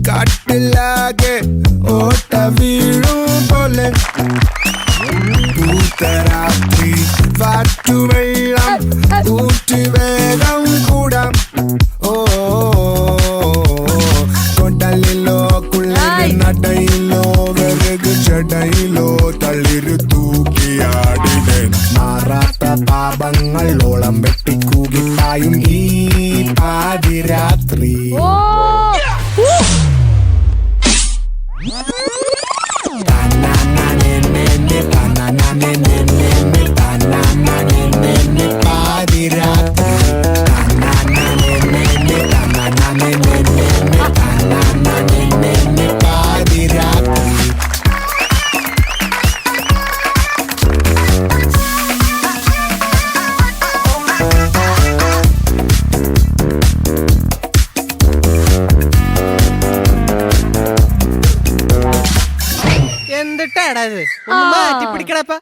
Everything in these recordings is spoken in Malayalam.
കാട്ടിലാകെ ഓട്ട വീഴും പോലെ പൂത്തരാത്രി വാറ്റുവെള്ളം ഊറ്റി വേഗം കൂടാം. ഓ കൊടലിലോ കുള്ളിൽ നടയിലോ വെറുകു ചടയിലോ തളിരു തൂക്കിയാടിനെ മാറാത്ത പാപങ്ങളോളം വെട്ടിക്കൂകിട്ടായും ഈ പാതിരാത്രി. എന്തിട്ടാടാ ഇത് മാറ്റി പിടിക്കണപ്പ.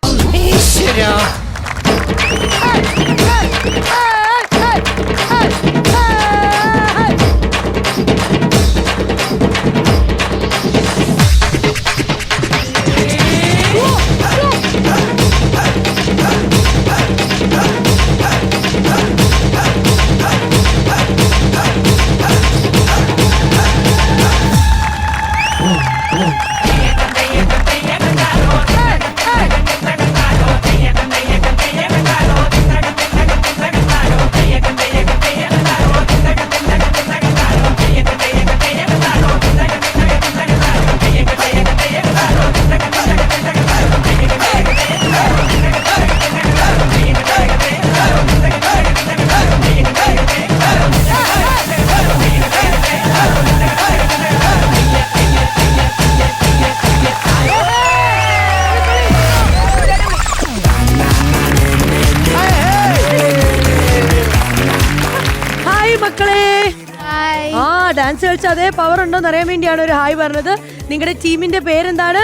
ഡാൻസ് കളിച്ച അതേ പവർ ഉണ്ടോന്ന് അറിയാൻ വേണ്ടിയാണ് ഒരു ഹായ് പറഞ്ഞത്. നിങ്ങളുടെ ടീമിന്റെ പേരെന്താണ്?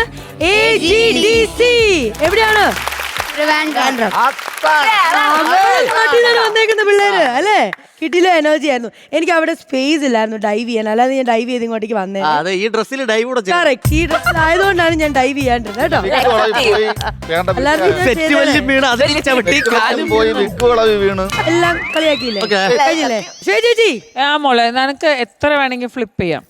AGDC. എവിടെയാണ്? വന്നേക്കുന്ന പിള്ളേര് അല്ലേ? കിട്ടില്ല എനർജി ആയിരുന്നു. എനിക്ക് അവിടെ സ്പേസ് ഇല്ലായിരുന്നു ഡൈവ് ചെയ്യാൻ, അല്ലാതെ ഞാൻ ഡൈവ് ചെയ്ത് ഇങ്ങോട്ടേക്ക് വന്നേ. ഈ ഡ്രസ്സിൽ ഈ ഡ്രസ്സിൽ ആയതുകൊണ്ടാണ് ഞാൻ ഡൈവ് ചെയ്യാണ്ടിരുന്നത് കേട്ടോ. എല്ലാം കളിയാക്കിയില്ലേ? കഴിഞ്ഞില്ലേ? ചേച്ചി മോളെ നിനക്ക് എത്ര വേണമെങ്കിൽ ഫ്ലിപ്പ് ചെയ്യാം.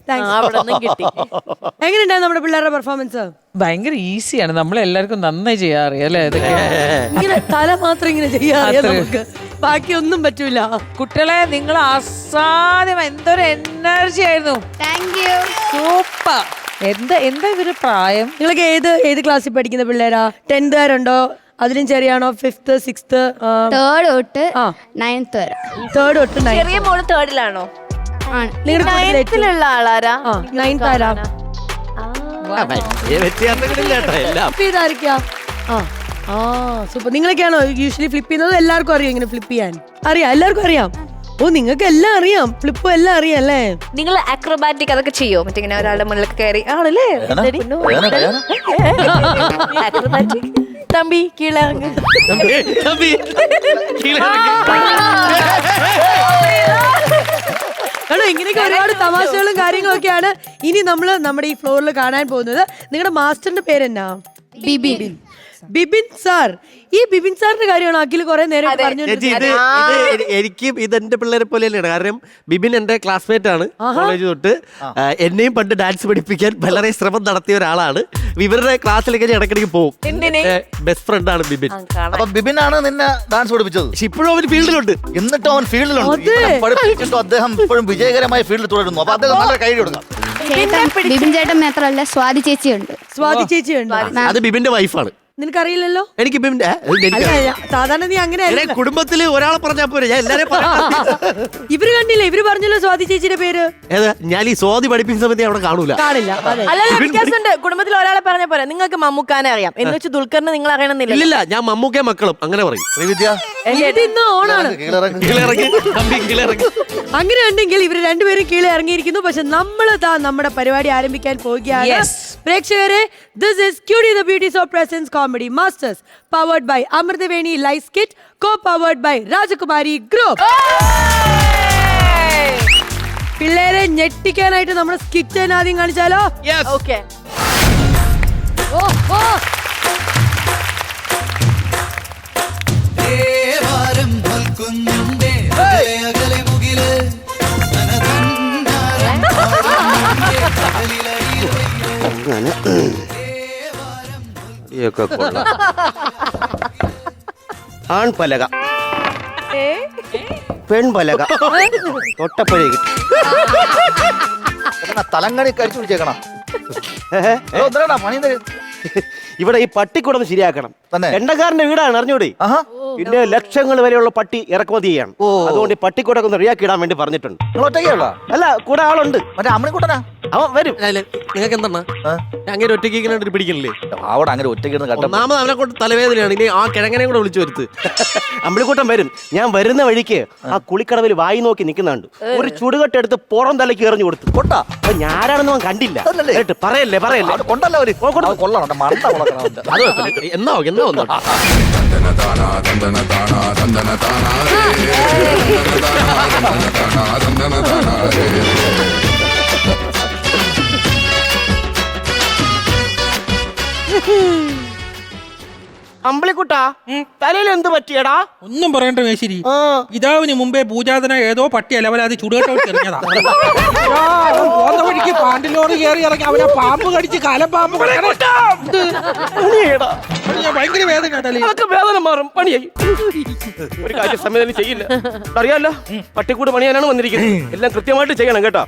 എങ്ങനെയുണ്ടായിരുന്നു നമ്മുടെ പിള്ളേരുടെ പെർഫോമൻസ്? ഭയങ്കര ഈസിയാണ്, നമ്മളെല്ലാവർക്കും നന്നായി ചെയ്യാറിയാം അല്ലേ? ഇങ്ങനെ തല മാത്രം ഇങ്ങനെ ചെയ്യാറിയാം നമുക്ക്, ബാക്കിയൊന്നും പറ്റൂല. കുട്ടികളെ നിങ്ങൾ അസാധ്യം, എന്തൊരു എനർജി ആയിരുന്നു. സൂപ്പർ. എന്താ ഇവര് പ്രായം? നിങ്ങൾക്ക് ഏത് ക്ലാസ്സിൽ പഠിക്കുന്ന പിള്ളേരാ? 10th അതിലും ചെറിയാണോ? 5th 6th 3rd തൊട്ട് 9th വരെ. 3rd തൊട്ട് 9th. ചെറിയ മോള് 3rd-ലാണോ? നിങ്ങളുടെ ആളാരാ? 9th ആരാ? സൂപ്പർ. നിങ്ങളൊക്കെയാണോ യൂഷ്വലി ഫ്ലിപ്പ് ചെയ്യുന്നത്? എല്ലാവർക്കും അറിയാം ഇങ്ങനെ ഫ്ലിപ്പ് ചെയ്യാൻ? അറിയാം, എല്ലാവർക്കും അറിയാം. ഓ, നിങ്ങൾക്ക് എല്ലാം അറിയാം, ഫ്ലിപ്പും എല്ലാം അറിയാം അല്ലേ? നിങ്ങൾ അക്രോബാറ്റിക് അതൊക്കെ ചെയ്യോ? മറ്റിങ്ങനെ ഒരാളുടെ മുന്നിലൊക്കെ കയറി ആണല്ലേ? അക്രോബാറ്റിക് തമ്പി കീഴിറങ്ങ്. ഇങ്ങനെയൊക്കെ ഒരുപാട് തമാശകളും കാര്യങ്ങളൊക്കെയാണ് ഇനി നമ്മള് നമ്മുടെ ഈ ഫ്ലോറിൽ കാണാൻ പോകുന്നത്. നിങ്ങളുടെ മാസ്റ്ററിന്റെ പേരെന്നാ? ബിബിൻ സാർ. ഈ ബിബിൻ സാറിന്റെ കാര്യമാണ് അഖിൽ കുറെ നേരം പറഞ്ഞു. എനിക്ക് ഇതെന്റെ പിള്ളേരെ പോലെയല്ലേ, കാരണം ബിബിൻ എന്റെ ക്ലാസ്മേറ്റ് ആണ്. കോളേജ് തൊട്ട് എന്നെയും പണ്ട് ഡാൻസ് പഠിപ്പിക്കാൻ വളരെ ശ്രമം നടത്തിയ ഒരാളാണ്. ഇവരുടെ ക്ലാസ്സിലേക്ക് ഇടയ്ക്കിടയ്ക്ക് പോകും. ബെസ്റ്റ് ഫ്രണ്ട് ആണ് ബിബിൻ. അപ്പൊ ബിബിനാണ് നിന്നെ ഡാൻസ് പഠിപ്പിച്ചത്? ഇപ്പോഴും അവൻ ഫീൽഡിലുണ്ട്. എന്നിട്ടും അവൻ ഫീൽഡിലുണ്ട്. പഠിപ്പിച്ചിട്ടും അദ്ദേഹം ഇപ്പോഴും വിജയകരമായ ഫീൽഡിൽ തുടരുന്നു. അപ്പൊ അദ്ദേഹം നല്ല കൈ കൊടുക്കാം. ബിബിൻ ചേട്ടൻ മാത്രമല്ല, സ്വാതി ചേച്ചിയുണ്ട്. സ്വാതി ചേച്ചിയുണ്ട്. അത് ബിബിന്റെ വൈഫാണ്. നിനക്കറിയില്ലല്ലോ? എനിക്ക് ബിബിന്റെ അല്ല, സാധാരണ നീ അങ്ങനെ കുടുംബത്തില് ഒരാളെ പറഞ്ഞാ പോരെ, ഞാൻ എല്ലാരെയും ഇവര് കണ്ടില്ല, ഇവര് പറഞ്ഞല്ലോ സ്വാതി ചേച്ചിയുടെ പേര്. ഏതാ? ഞാൻ ഈ സ്വാതി പഠിപ്പിക്കുന്ന സമയത്ത് അവിടെ കാണൂല. കാണില്ല. അതെ. അല്ലല്ല, വ്യത്യാസമുണ്ട്. കുടുംബത്തിൽ ഒരാളെ പറഞ്ഞ പോലെ നിങ്ങൾക്ക് മമ്മൂക്കാനെ അറിയാം എന്ന് വെച്ച് ദുൽഖറിനെ നിങ്ങൾ അറിയണമെന്നില്ല. ഇല്ലില്ല, ഞാൻ മമ്മൂക്കേ മക്കളും അങ്ങനെ പറയും. ശ്രീവിദ്യ ഇത് ഇന്ന് ഓണാണ്. അങ്ങനെ ഉണ്ടെങ്കിൽ ഇവര് രണ്ടുപേരും കീഴെ ഇറങ്ങിയിരിക്കുന്നു. പക്ഷെ നമ്മള് നമ്മുടെ പരിപാടി ആരംഭിക്കാൻ പോവുകയാണ്. പ്രേക്ഷകരെ, this is cutie the beauties of presence comedy masters powered by Amrithaveni life kit, co powered by Rajakumari group. പിള്ളേരെ ഞെട്ടിക്കാനായിട്ട് നമ്മൾ സ്കിറ്റ് ആദ്യം കാണിച്ചാലോ? ഓക്കെ. ആൺപലക, പെൺപലക, തൊട്ടപ്പഴേ കിട്ടി. തലങ്ങണി കഴിച്ചു പിടിച്ചേക്കണം. പണി ഇവിടെ ഈ പട്ടിക്കൂടം ശരിയാക്കണം. തന്നെ? എണ്ണക്കാരന്റെ വീടാണ്, അറിഞ്ഞൂടെ? പിന്നെ ലക്ഷങ്ങൾ വരെയുള്ള പട്ടി ഇറക്കുമതി ചെയ്യണം. അതുകൊണ്ട് ഈ പട്ടിക്കൂടൊക്കെ ഒന്ന് റിയാക്കി ഇടാൻ വേണ്ടി പറഞ്ഞിട്ടുണ്ട്. നിങ്ങൾ ഒറ്റയ്ക്കുള്ള? അല്ല, കൂടെ ആളുണ്ട്. മറ്റേ അമ്മണിക്കൂട്ടനാ അവൻ വരും. നിങ്ങൾക്ക് എന്താണ് അങ്ങനെ ഒറ്റയ്ക്ക് പിടിക്കണില്ലേ? അവിടെ അങ്ങനെ ഒറ്റയ്ക്ക് ഒന്നാമത് അവനെ കൊണ്ട് തലവേദനയാണ്. ഇനി ആ കിഴങ്ങനെ കൂടെ വിളിച്ചു വരുത്ത്. അമ്പിളിക്കൂട്ടം വരും. ഞാൻ വരുന്ന വഴിക്ക് ആ കുളിക്കടവിൽ വായി നോക്കി നിൽക്കുന്നുണ്ട്. ഒരു ചുടുകട്ടെടുത്ത് പുറം തലയ്ക്ക് എറിഞ്ഞു കൊടുത്തു. കൊട്ടാ, അപ്പൊ ഞാനാണെന്ന് അവൻ കണ്ടില്ല. പറയല്ലേ കൊണ്ടല്ലോ കൊള്ളണം മണ്ട എന്നോ വന്നോ. അമ്പിളിക്കുട്ടാ, തലയിൽ എന്ത് പറ്റിയടാ? ഒന്നും പറയണ്ട മേശിരി. പിതാവിന് മുമ്പേ പൂജാതന ഏതോ പട്ടി അലവലാതി ചുടുകെട്ടോട്ട് എറിഞ്ഞതാ. പോകുന്ന വഴിക്ക് പാണ്ടിലോറി കയറി ഇറങ്ങി അവനെ പാമ്പ് കടിച്ച് കാലം പാമ്പ് ഭയങ്കര വേദന. വേദന മാറും, പണിയായി. ഒരു കാര്യം സമയത്ത് ചെയ്യില്ല, അറിയാലോ. പട്ടിക്കൂട് പണിയാനാണ് വന്നിരിക്കുന്നത്. എല്ലാം കൃത്യമായിട്ട് ചെയ്യണം കേട്ടോ.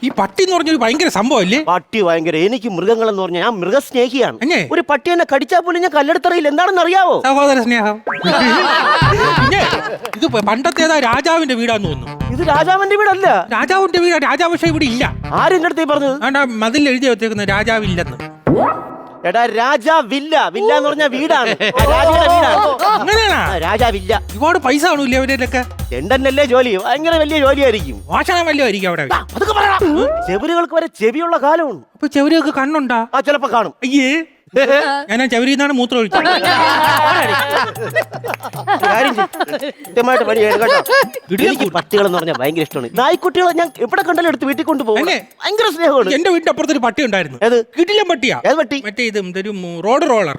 ഈ പട്ടി എന്ന് പറഞ്ഞൊരു ഭയങ്കര സംഭവം അല്ലേ? പട്ടി ഭയങ്കര. എനിക്ക് മൃഗങ്ങൾ എന്ന് പറഞ്ഞാൽ ഞാൻ മൃഗസ്നേഹിയാണ്. എന്നെ? ഒരു പട്ടി എന്നെ കടിച്ചാൽ പോലും ഞാൻ കല്ലെടുത്തറിയില്ല. എന്താണെന്ന് അറിയാവോ? സഹോദര സ്നേഹം. പിന്നെ ഇത് പണ്ടത്തേതാ രാജാവിന്റെ വീടാന്ന് തോന്നുന്നു. ഇത് രാജാവിന്റെ വീടല്ല. രാജാവിന്റെ വീടാ. രാജാവ് പക്ഷേ ഇവിടെ ഇല്ല. ആരെന്റെ അടുത്ത് പറഞ്ഞത്? മതിൽ എഴുതി വെച്ചേക്കുന്നത് രാജാവില്ലെന്ന്. എടാ, രാജാവില്ല. വില്ല എന്ന് പറഞ്ഞ വീടാണ്. രാജാവിന്റെ വീടാണ്. അങ്ങനെയാണോ? രാജാവില്ല. ഒരുപാട് പൈസ കാണൂല്ലേ അവരൊക്കെ? രണ്ടല്ലേ ജോലി, ഭയങ്കര വലിയ ജോലിയായിരിക്കും. മോഷണം വല്ലതും ആയിരിക്കും അവിടെ. അതൊക്കെ പറയണം. ചെവിലുകൾക്ക് വരെ ചെവിയുള്ള കാലമാണ്. അപ്പൊ ചെവരിയൊക്കെ കണ്ണുണ്ടാ? ആ, ചിലപ്പോ കാണും. അയ്യേ, ഞാൻ ചെവരിയിൽ നിന്നാണ് മൂത്രം ഒഴിച്ചത്. പട്ടികൾ എന്ന് പറഞ്ഞാൽ ഭയങ്കര ഇഷ്ടമാണ്. നായ്ക്കുട്ടികളെ ഞാൻ എവിടെ കണ്ടാലും എടുത്ത് വീട്ടിൽ കൊണ്ടുപോകും. ഭയങ്കര സ്നേഹമാണ്. എന്റെ വീടിന്റെ അപ്പുറത്തൊരു പട്ടി ഉണ്ടായിരുന്നു. ഏത്? കിടിലൻ പട്ടിയാ. ഏത് പട്ടി? മറ്റേ ഇത് ഒരു റോഡ് റോളർ.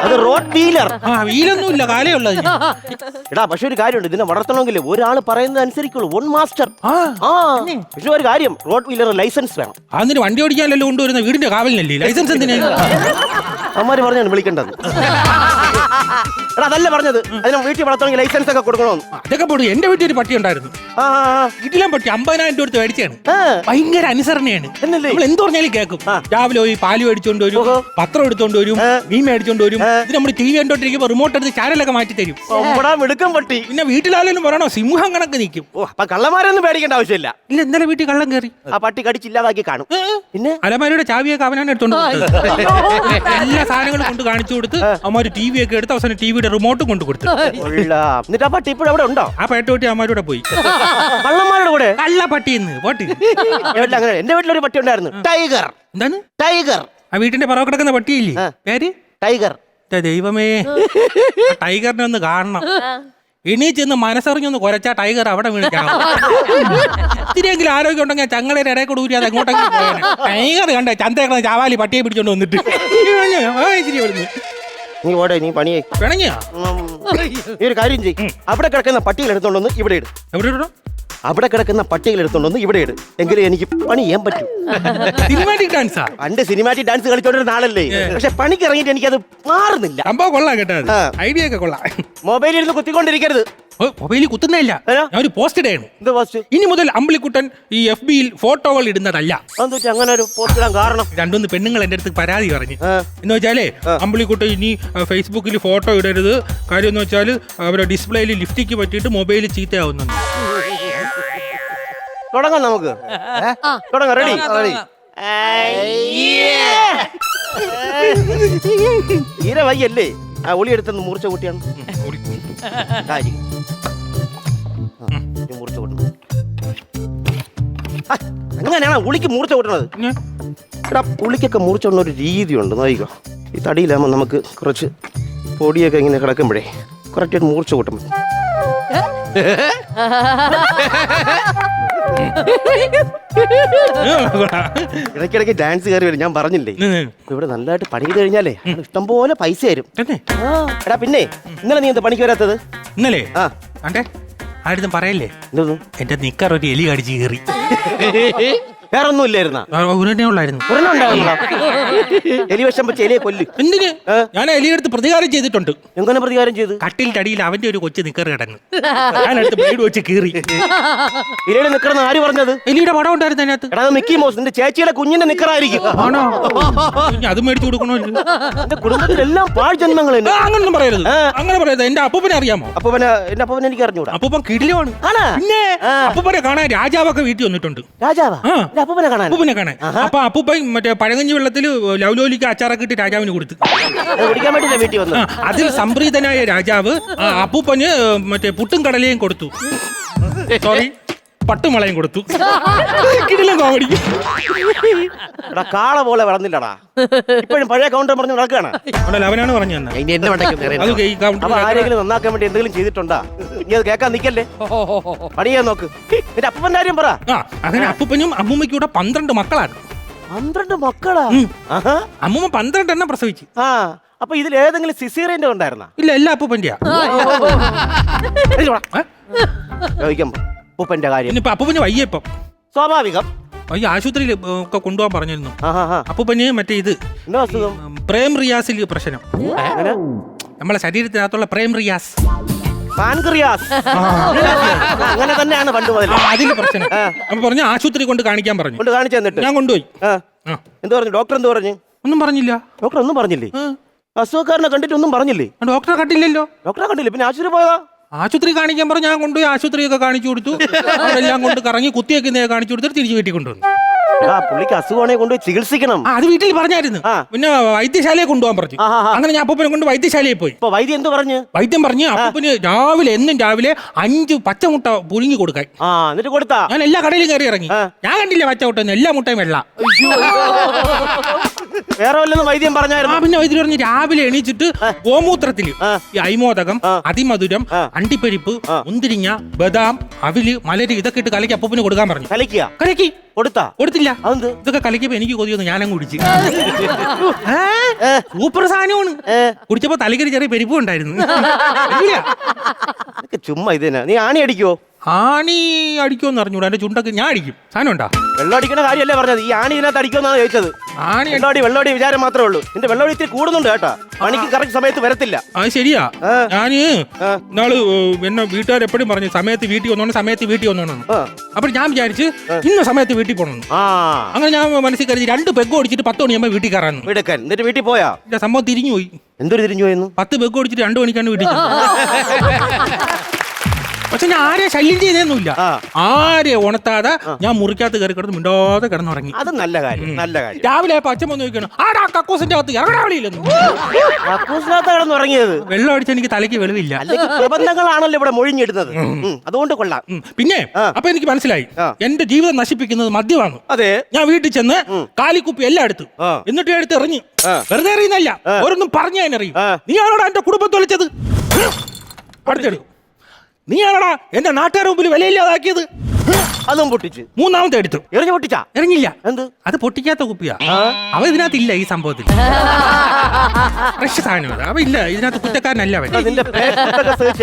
അത് റോഡ് വീലർ. ആ, വീലൊന്നും ഇല്ല, കാലേ ഉള്ളത്. എടാ, പക്ഷെ ഒരു കാര്യമുണ്ട്, ഇതിനെ വളർത്തണമെങ്കിൽ ഒരാൾ പറയുന്നത് അനുസരിക്കുള്ളൂ. On master. പക്ഷെ ഒരു കാര്യം, റോഡ് വീലർ ലൈസൻസ് വേണം. അതിന് വണ്ടി ഓടിക്കാനല്ലോ കൊണ്ടുവരുന്ന വീടിന്റെ കാവലിനല്ലേ ലൈസൻസ്? എന്തിനാ അമ്മമാര് പറഞ്ഞാണ് വിളിക്കേണ്ടത്. എടാ, അതല്ല പറഞ്ഞത്. അതിനെ വീട്ടിൽ വളർത്തണമെങ്കിൽ ലൈസൻസ് ഒക്കെ കൊടുക്കണമെന്ന്. അതൊക്കെ പോടും. എന്റെ വീട്ടിൽ ഒരു പട്ടി ഉണ്ടായിരുന്നു. കിടിലൻ പട്ടി. 50,000 രൂപ മേടിച്ചാണ്. ഭയങ്കര അനുസരണയാണ്. നമ്മൾ എന്ത് പറഞ്ഞാലും കേൾക്കും. രാവിലെ പോയി പാല് മേടിച്ചോണ്ട് വരും, പത്രം എടുത്തോണ്ട് വരും, മീൻ മേടിച്ചോണ്ട് വരും. ഇത് നമ്മൾ ടി വി കണ്ടോണ്ടിരിക്കുമ്പോ റിമോട്ട് എടുത്ത് ചാനലൊക്കെ മാറ്റി തരും. മിടുക്കം പട്ടി. പിന്നെ വീട്ടിലായാലും പറയണോ, സിംഹം കണക്ക് നിൽക്കും. അപ്പൊ കള്ളന്മാരൊന്നും പേടിക്കേണ്ട ആവശ്യമില്ല. ഇല്ല, ഇന്നലെ വീട്ടിൽ കള്ളം കയറി. ആ പട്ടി കടിച്ചില്ലാതാക്കി കാണും. പിന്നെ അലമാരിയുടെ ചാവിയൊക്കെ അവനാണ് എടുത്തോണ്ട് എല്ലാ സാധനങ്ങളും കൊണ്ട് കാണിച്ചു കൊടുത്ത് അമ്മമാര് ടി വി ഒക്കെ എടുത്ത് അവസാനം ടിവിയുടെ റിമോട്ടും കൊണ്ട് കൊടുത്തു. എന്നിട്ട് ആ പട്ടി ഇപ്പോഴും അവിടെ ഉണ്ടോ? ആ പേട്ടോട്ടി അമ്മമാരുടെ പോയി. കള്ളന്മാരുടെ കൂടെ? കള്ള പട്ടിന്ന് പോട്ട്. അങ്ങനെ എന്റെ വീട്ടിലൊരു പട്ടി ഉണ്ടായിരുന്നു, ടൈഗർ. എന്താണ് ടൈഗർ? ആ വീട്ടിന്റെ പുറകെ കിടക്കുന്ന പട്ടിയില്ലേ, പേര് ടൈഗർ. ദൈവമേ, ടൈഗറിനെ ഒന്ന് കാണണം. എണീച്ചെന്ന് മനസ്സറിഞ്ഞൊന്ന് കുരച്ചാ ടൈഗർ അവിടെ വീണിക്കണം. ഇത്തിരിയെങ്കിലും ആരോഗ്യം ഉണ്ടെങ്കിൽ ചങ്ങളയുടെ ഇടയിൽ കൂടെ ഊരി അത് എങ്ങോട്ടെങ്കിലും പോയാണ്. ടൈഗർ കണ്ടേ ചന്തേക്കണ ചാവാലി പട്ടിയെ പിടിച്ചോണ്ട് വന്നിട്ട് നീ ഓടെ, നീ പണിയായി പിണങ്ങിയാ. നീ ഒരു കാര്യം ചെയ്യും, അവിടെ കിടക്കുന്ന പട്ടികൾ എടുത്തോണ്ടൊന്ന് ഇവിടെ ഇടും. എവിടെ ഇടണം? അവിടെ കിടക്കുന്ന പട്ടികൾ എടുത്തോണ്ടൊന്ന് ഇവിടെ ഇടും. എങ്കിലും എനിക്ക് പണി ചെയ്യാൻ പറ്റും. സിനിമാറ്റിക് ഡാൻസാ? പണ്ട് സിനിമാറ്റിക് ഡാൻസ് കളിച്ചോണ്ടിരുന്ന ആളല്ലേ. പക്ഷെ പണിക്ക് ഇറങ്ങിയിട്ട് എനിക്കത് മാറുന്നില്ല. സംഭവം കൊള്ളാം കേട്ടോ, ഐഡിയ ഒക്കെ കൊള്ളാം. മൊബൈലിൽ ഇരുന്ന് കുത്തിക്കൊണ്ടിരിക്കരുത്. മൊബൈലിൽ കുത്തുന്നില്ല, ഞാൻ ഒരു പോസ്റ്റ് ഇടയാണ്. എന്ത് പോസ്റ്റ്? ഇനി മുതൽ അമ്പിളിക്കുട്ടൻ ഈ FB-യിൽ ഫോട്ടോകൾ ഇടുന്നതല്ല. അതെന്ന് വെച്ചാൽ അങ്ങനെ ഒരു പോസ്റ്റ് ഇടാൻ കാരണം? രണ്ടൊന്ന് പെണ്ണുങ്ങൾ എന്റെ അടുത്ത് പരാതി പറഞ്ഞു. എന്ന് വെച്ചാലേ അമ്പിളിക്കുട്ടൻ ഇനി ഫേസ്ബുക്കിൽ ഫോട്ടോ ഇടരുത്. കാര്യം എന്ന് വെച്ചാൽ അവരുടെ ഡിസ്പ്ലേയിൽ ലിഫ്റ്റിക്ക് പറ്റിയിട്ട് മൊബൈൽ ചീത്തയാവുന്നു. തുടങ്ങാം നമുക്ക്. തുടങ്ങാം. റെഡി? തീരെ വയ്യല്ലേ? ആ ഒളി എടുത്തെന്ന് മൂർച്ച കൂട്ടിയാണ്. മൂർച്ച കൂട്ടണം. അങ്ങനെയാണ് ഉളിക്ക് മൂർച്ച കൂട്ടണത്. എടാ പുളിക്കൊക്കെ മൂർച്ച കൊണ്ട ഒരു രീതിയുണ്ട്, നോക്കിക്കോ. ഈ തടിയിലാകുമ്പോൾ നമുക്ക് കുറച്ച് പൊടിയൊക്കെ ഇങ്ങനെ കിടക്കുമ്പോഴേ കറക്റ്റായിട്ട് മൂർച്ച കൂട്ടും. ഇടയ്ക്കിടയ്ക്ക് ഡാൻസ് കയറി വരും. ഞാൻ പറഞ്ഞില്ലേ ഇവിടെ നല്ലതായിട്ട് പണി ചെയ്ത് കഴിഞ്ഞാലേ ഇഷ്ടംപോലെ പൈസ തരും. എടാ പിന്നെ ഇന്നലെ നീ എന്താ പണിക്ക് വരാത്തത്? ഇന്നലെ ആരും പറയല്ലേ, എന്തോന്നു? എന്റെ നിക്കർ ഒരു എലി കടിച്ച് കയറി. വേറെ ഒന്നും ഇല്ലായിരുന്ന? ഉള്ളായിരുന്നു. എലി വിഷം വെച്ച് എലിയെ കൊല്ല്. എന്തിന്? ഞാൻ എലിയെടുത്ത് പ്രതികാരം ചെയ്തിട്ടുണ്ട്. എങ്ങനെ പ്രതികാരം ചെയ്ത്? കട്ടിലിന്റെ അടിയിൽ അവന്റെ ഒരു കൊച്ചു നിക്കർ കിടന്നു. ഞാനെടുത്ത് ബ്ലേഡ് വെച്ച് കീറി. എലിയുടെ നിക്കറെന്ന് ആര് പറഞ്ഞത്? എലിയുടെ പടം ഉണ്ടായിരുന്നു അതിനകത്ത്. എടാ മിക്കി മൗസ്, നിന്റെ ചേച്ചിയുടെ കുഞ്ഞിന്റെ നിക്കറായിരിക്കും. ആണോ? അത് മേടിച്ചു കൊടുക്കണമല്ലോ. എന്റെ കുടുംബത്തിലെല്ലാം പാഴ് ജന്മങ്ങൾ. അങ്ങനൊന്നും പറയരുത്, അങ്ങനെ പറയരുത്. എന്റെ അപ്പൂപ്പനെ അറിയാമോ? എന്റെ അപ്പൂപ്പനെ എനിക്ക് അറിഞ്ഞൂടാ. അപ്പൂപ്പൻ കിടിലമാണ്. പിന്നെ അപ്പൂപ്പനെ കാണാൻ രാജാവൊക്കെ വീട്ടിൽ വന്നിട്ടുണ്ട്. രാജാവാ? അപ്പൂപ്പനെ കാണാൻ? അപ്പൂപ്പനെ കാണാൻ. അപ്പൊ അപ്പൂപ്പൻ മറ്റേ പഴങ്കഞ്ഞി വെള്ളത്തിൽ ലവ്ലോലിക്ക് അച്ചാറൊക്കെ ഇട്ട് രാജാവിന് കൊടുത്തു. കുടിക്കാൻ വേണ്ടിയില്ല വീട്ടിൽ വന്നു. അതിൽ സംപ്രീതനായ രാജാവ് അപ്പൂപ്പന് മറ്റേ പുട്ടും കടലയും കൊടുത്തു. സോറി, പട്ടുമളയും കൊടുത്തു. കിടിലൻ കോമഡി. കാള പോലെ വളർന്നില്ലടാ, ഇപ്പോഴും പഴയ കൗണ്ടർ പറഞ്ഞു നടക്കുകയാണ്. അവനാണ് പറഞ്ഞു തന്നെ. ആരെങ്കിലും നന്നാക്കാൻ വേണ്ടി എന്തെങ്കിലും ചെയ്തിട്ടുണ്ടാ? നീ അത് കേൾക്കാൻ നിക്കല്ലേ, പണിയാൻ നോക്ക്. നിന്റെ അപ്പൂപ്പന്റെ കാര്യം പറ. അങ്ങനെ അപ്പൂപ്പനും അമ്മൂമ്മയ്ക്കും കൂടെ 12 മക്കളാണ്. 12 മക്കളാ? അമ്മൂമ്മ 12 എണ്ണം പ്രസവിച്ചു. അപ്പൊ ഇതിൽ ഏതെങ്കിലും സിസേറിയന്റെ ഉണ്ടായിരുന്ന? ഇല്ല, എല്ലാ അപ്പൂപ്പന്റെയാ. അപ്പൂപ്പന്റെ കാര്യം ഇപ്പൊ അപ്പൂപ്പന് വയ്യപ്പം. സ്വാഭാവികം. വയ്യ, ആശുപത്രിയിൽ ഒക്കെ കൊണ്ടുപോകാൻ പറഞ്ഞിരുന്നു. അപ്പൂപ്പന് മറ്റേ ഇത് പ്രേം റിയാസിൽ പ്രശ്നം. നമ്മളെ ശരീരത്തിനകത്തുള്ള പ്രേം റിയാസ്, അങ്ങനെ തന്നെയാണ് പണ്ട് മുതൽ അതില് പ്രശ്നം. അപ്പൊ പറഞ്ഞു ആശുപത്രി കൊണ്ട് കാണിക്കാൻ പറഞ്ഞു. കാണിച്ചു തന്നിട്ട് ഞാൻ കൊണ്ടുപോയി. എന്ത് പറഞ്ഞു ഡോക്ടർ? എന്ത് പറഞ്ഞു? ഒന്നും പറഞ്ഞില്ല. ഡോക്ടർ ഒന്നും പറഞ്ഞില്ലേ? അസുഖക്കാരനെ കണ്ടിട്ട് ഒന്നും പറഞ്ഞില്ലേ? ഡോക്ടറെ കണ്ടില്ലല്ലോ. ഡോക്ടറെ കണ്ടില്ല, പിന്നെ ആശുപത്രി പോയതാ? ആശുപത്രി കാണിക്കാൻ പറഞ്ഞു. ഞാൻ കൊണ്ടുപോയി ആശുപത്രിയൊക്കെ കാണിച്ചു കൊടുത്തു. അവരെല്ലാം കൊണ്ട് കറങ്ങി കുത്തിയൊക്കെ കാണിച്ചു കൊടുത്തിട്ട് തിരിച്ചു വീട്ടിൽ കൊണ്ടുവന്നു. പുള്ളിക്ക് അസുഖമാണെങ്കിൽ കൊണ്ടുപോയി ചികിത്സിക്കണം. അത് വീട്ടിൽ പറഞ്ഞായിരുന്നു. പിന്നെ വൈദ്യശാലയെ കൊണ്ടുപോകാൻ പറഞ്ഞു. അങ്ങനെ ഞാൻ അപ്പൂപ്പനെ കൊണ്ട് വൈദ്യശാലയിൽ പോയി. വൈദ്യം എന്ത് പറഞ്ഞു? വൈദ്യം പറഞ്ഞു അപ്പൂപ്പന് എന്നും രാവിലെ 5 പച്ചമുട്ട പുഴുങ്ങി കൊടുക്കാൻ. എന്നിട്ട് കൊടുത്താ? ഞാൻ എല്ലാ കടയിലും കയറി ഇറങ്ങി. ഞാൻ കണ്ടില്ല പച്ചമുട്ട, എല്ലാ മുട്ടയും വെള്ള. വേറെ വല്ലതും വൈദ്യം പറഞ്ഞായിരുന്നു? പിന്നെ വൈദ്യം പറഞ്ഞു രാവിലെ എണീച്ചിട്ട് ഗോമൂത്രത്തില് ഈ അയ്മോദകം, അതിമധുരം, അണ്ടിപ്പരിപ്പ്, മുന്തിരിങ്ങ, ബദാം, അവില്, മലര് ഇതൊക്കെ ഇട്ട് കലക്കി അപ്പൂപ്പന് കൊടുക്കാൻ പറഞ്ഞു. കലക്കി കൊടുത്തില്ല. ഇതൊക്കെ കലക്കിയപ്പോ എനിക്ക് കൊതിയൊന്ന് ഞാനങ്ങ് കുടിച്ചു. സൂപ്പർ സാധനമാണ്. കുടിച്ചപ്പോ തലക്കരി ചെറിയ പെരിപ്പും ഉണ്ടായിരുന്നു. ചുമ്മാ ഇതന്നെ. നീ ആണി അടിക്കുവോ? ആണി അടിക്കുമെന്ന് അറിഞ്ഞൂടാ. എന്റെ ചുണ്ടൊക്കെ ഞാൻ അടിക്കും. സാധനം ഉണ്ടാ? വെള്ളം അടിക്കുന്ന കാര്യമല്ലേ പറഞ്ഞത്? ഈ ആണി ഇതിനകത്ത് അടിക്കുമെന്നാണ് ചോദിച്ചത്. ആണി വെള്ളോടി വിചാരം മാത്രമേ ഉള്ളൂ. നിന്റെ വെള്ളോടി ഇത്തിരി കൂടുന്നുണ്ട് കേട്ടാ. പണിക്ക് കറക്റ്റ് സമയത്ത് വരത്തില്ല. അത് ശരിയാ. ഞാന് നാള് എന്നെ വീട്ടുകാർ എപ്പോഴും പറഞ്ഞു സമയത്ത് വീട്ടിൽ വന്നോണം. അപ്പൊ ഞാൻ വിചാരിച്ച് ഇന്ന സമയത്ത് വീട്ടിൽ പോകണം. അങ്ങനെ ഞാൻ മനസ്സിൽ കരുതി 2 പെഗ് ഓടിച്ചിട്ട് 10 മണിയാകുമ്പോ വീട്ടിൽ കയറാന്ന്. എന്നിട്ട് വീട്ടിൽ പോയാ? സംഭവം തിരിഞ്ഞു പോയി. എന്തൊരു തിരിഞ്ഞു പോയെന്ന്? 10 പെഗ് ഓടിച്ചിട്ട് 2 മണിക്കാണ് വീട്ടിൽ. പക്ഷെ ഞാൻ ആരെ ശല്യം ചെയ്തൊന്നുമില്ല. ആരെ ഉണത്താതെ ഞാൻ മുറിക്കകത്ത് കയറി കിടന്ന് മിണ്ടാതെ കിടന്നുറങ്ങി. അത് നല്ല കാര്യം, നല്ല കാര്യം. രാവിലെ അച്ഛൻ വന്ന് ചോദിക്കണം ആടാ കക്കൂസിന്റെ അകത്ത് ഇറങ്ങാവില്ലെന്ന്. കിടന്നുറങ്ങിയത് വെള്ളം അടിച്ച് എനിക്ക് തലയ്ക്ക് വെളിവില്ല. പ്രബന്ധങ്ങളാണല്ലോ ഇവിടെ മൊഴിഞ്ഞിടുന്നത്, അതുകൊണ്ട് കൊള്ളാം. പിന്നെ അപ്പൊ എനിക്ക് മനസ്സിലായി എന്റെ ജീവിതം നശിപ്പിക്കുന്നത് മദ്യമാണ്. അതെ. ഞാൻ വീട്ടിൽ ചെന്ന് കാലിക്കുപ്പി എല്ലാം എടുത്തു. എന്നിട്ട് എടുത്ത് എറിഞ്ഞു. വെറുതെ എറിയുന്നല്ല, ഓരോന്നും പറഞ്ഞു ഞാൻ എറിയും. നീയാണോടാ എന്റെ കുടുംബത്തെ വിളിച്ചത്? അടുത്തെടുക്കും. നീയാണോടാ എന്റെ നാട്ടുകാരുടെ മുമ്പിൽ വിലയില്ലാതാക്കിയത്? അതും പൊട്ടിച്ച്. മൂന്നാമത്തെ എടുത്തു. എറിഞ്ഞു പൊട്ടിച്ചാ? എറിഞ്ഞില്ല. എന്ത്? അത് പൊട്ടിക്കാത്ത കുപ്പിയാ. അവ ഇതിനകത്തില്ല. ഈ സംഭവത്തിൽ ഫ്രഷ് സാധനം അത്. അവ ഇല്ല ഇതിനകത്ത്. കുറ്റക്കാരനല്ല അവൻ.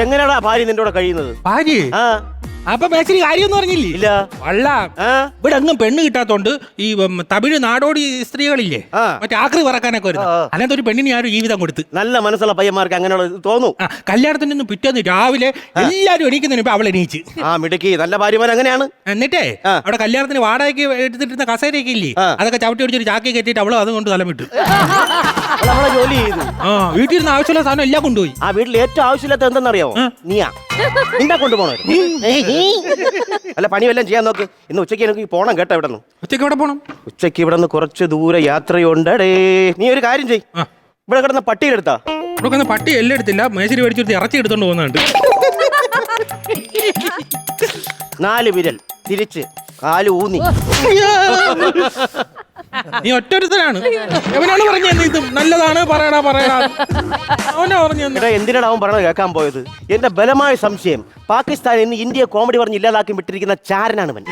എങ്ങനെയാടാ ഭാര്യ നിന്റെ കൂടെ കഴിയുന്നത്? ഭാര്യ അപ്പൊ മേശരി കാര്യമൊന്നും പറഞ്ഞില്ലേ? ഇല്ല. വള്ള ഇവിടെ എങ്ങും പെണ്ണ് കിട്ടാത്തോണ്ട് ഈ തമിഴ് നാടോടി സ്ത്രീകളില്ലേ, മറ്റേ ആക്രി പറക്കാനൊക്കെ വരുന്നത്, അതിനകത്ത് ഒരു പെണ്ണിന് ആരും ജീവിതം കൊടുത്ത്. നല്ല മനസ്സുള്ള പയ്യന്മാർക്ക് അങ്ങനെയുള്ള തോന്നും. കല്യാണത്തിന്റെ ഒന്നും പിറ്റേന്ന് രാവിലെ എല്ലാരും എണീക്കുന്നതിന് മുമ്പ് അവൾ എണീച്ച്. മിടുക്കി, നല്ല ഭാര്യമാർ അങ്ങനെയാണ്. എന്നിട്ടേ അവിടെ കല്യാണത്തിന് വാടകയ്ക്ക് എടുത്തിട്ടിരുന്ന കസേരയൊക്കെ ഇല്ലേ, അതൊക്കെ ചവിട്ടി പിടിച്ചൊരു ചാക്കി കെട്ടിയിട്ട് അവള് അതുകൊണ്ട് തലം വിട്ടു. നമ്മളെ ജോലി ചെയ്തു. വീട്ടിൽ നിന്ന് ആവശ്യമുള്ള സാധനം എല്ലാം കൊണ്ടുപോയി. ആ വീട്ടിൽ ഏറ്റവും ആവശ്യമില്ലാത്ത എന്തെന്നറിയാമോ? നീയാ നിന്നെ കൊണ്ടുപോണോ? അല്ല, പണി വല്ലതും ചെയ്യാൻ നോക്ക്. ഇന്ന് ഉച്ചയ്ക്ക് എനിക്ക് പോണം കേട്ടോ. ഇവിടെ നിന്ന് ഉച്ചയ്ക്ക് എവിടെ പോണം? ഉച്ചയ്ക്ക് ഇവിടെ നിന്ന് കുറച്ച് ദൂരെ യാത്രയുണ്ടേ. നീ ഒരു കാര്യം ചെയ്, ഇവിടെ കിടന്ന പട്ടിയെടുത്താ. ഇവിടെ പട്ടി എല്ലാം എടുത്തില്ല, മേശരി മേടിച്ചെടുത്ത് ഇറച്ചി എടുത്തോണ്ട് പോകുന്നുണ്ട്. 4 വിരൽ തിരിച്ച് 4 ഊന്നി. നീ ഒറ്റൊരുത്തനാണ്. എവനാണ് പറഞ്ഞത് ഇത് നല്ലതാണ്? പറയണ അവനാ പറഞ്ഞത്. എന്തിനാണ് അവൻ പറഞ്ഞത് കേൾക്കാൻ പോയത്? എന്റെ ബലമായ സംശയം പാകിസ്ഥാൻ ഇന്ന് ഇന്ത്യയെ കോമഡി പറഞ്ഞ് ഇല്ലാതാക്കി വിട്ടിരിക്കുന്ന ചാരനാണ് അവൻ.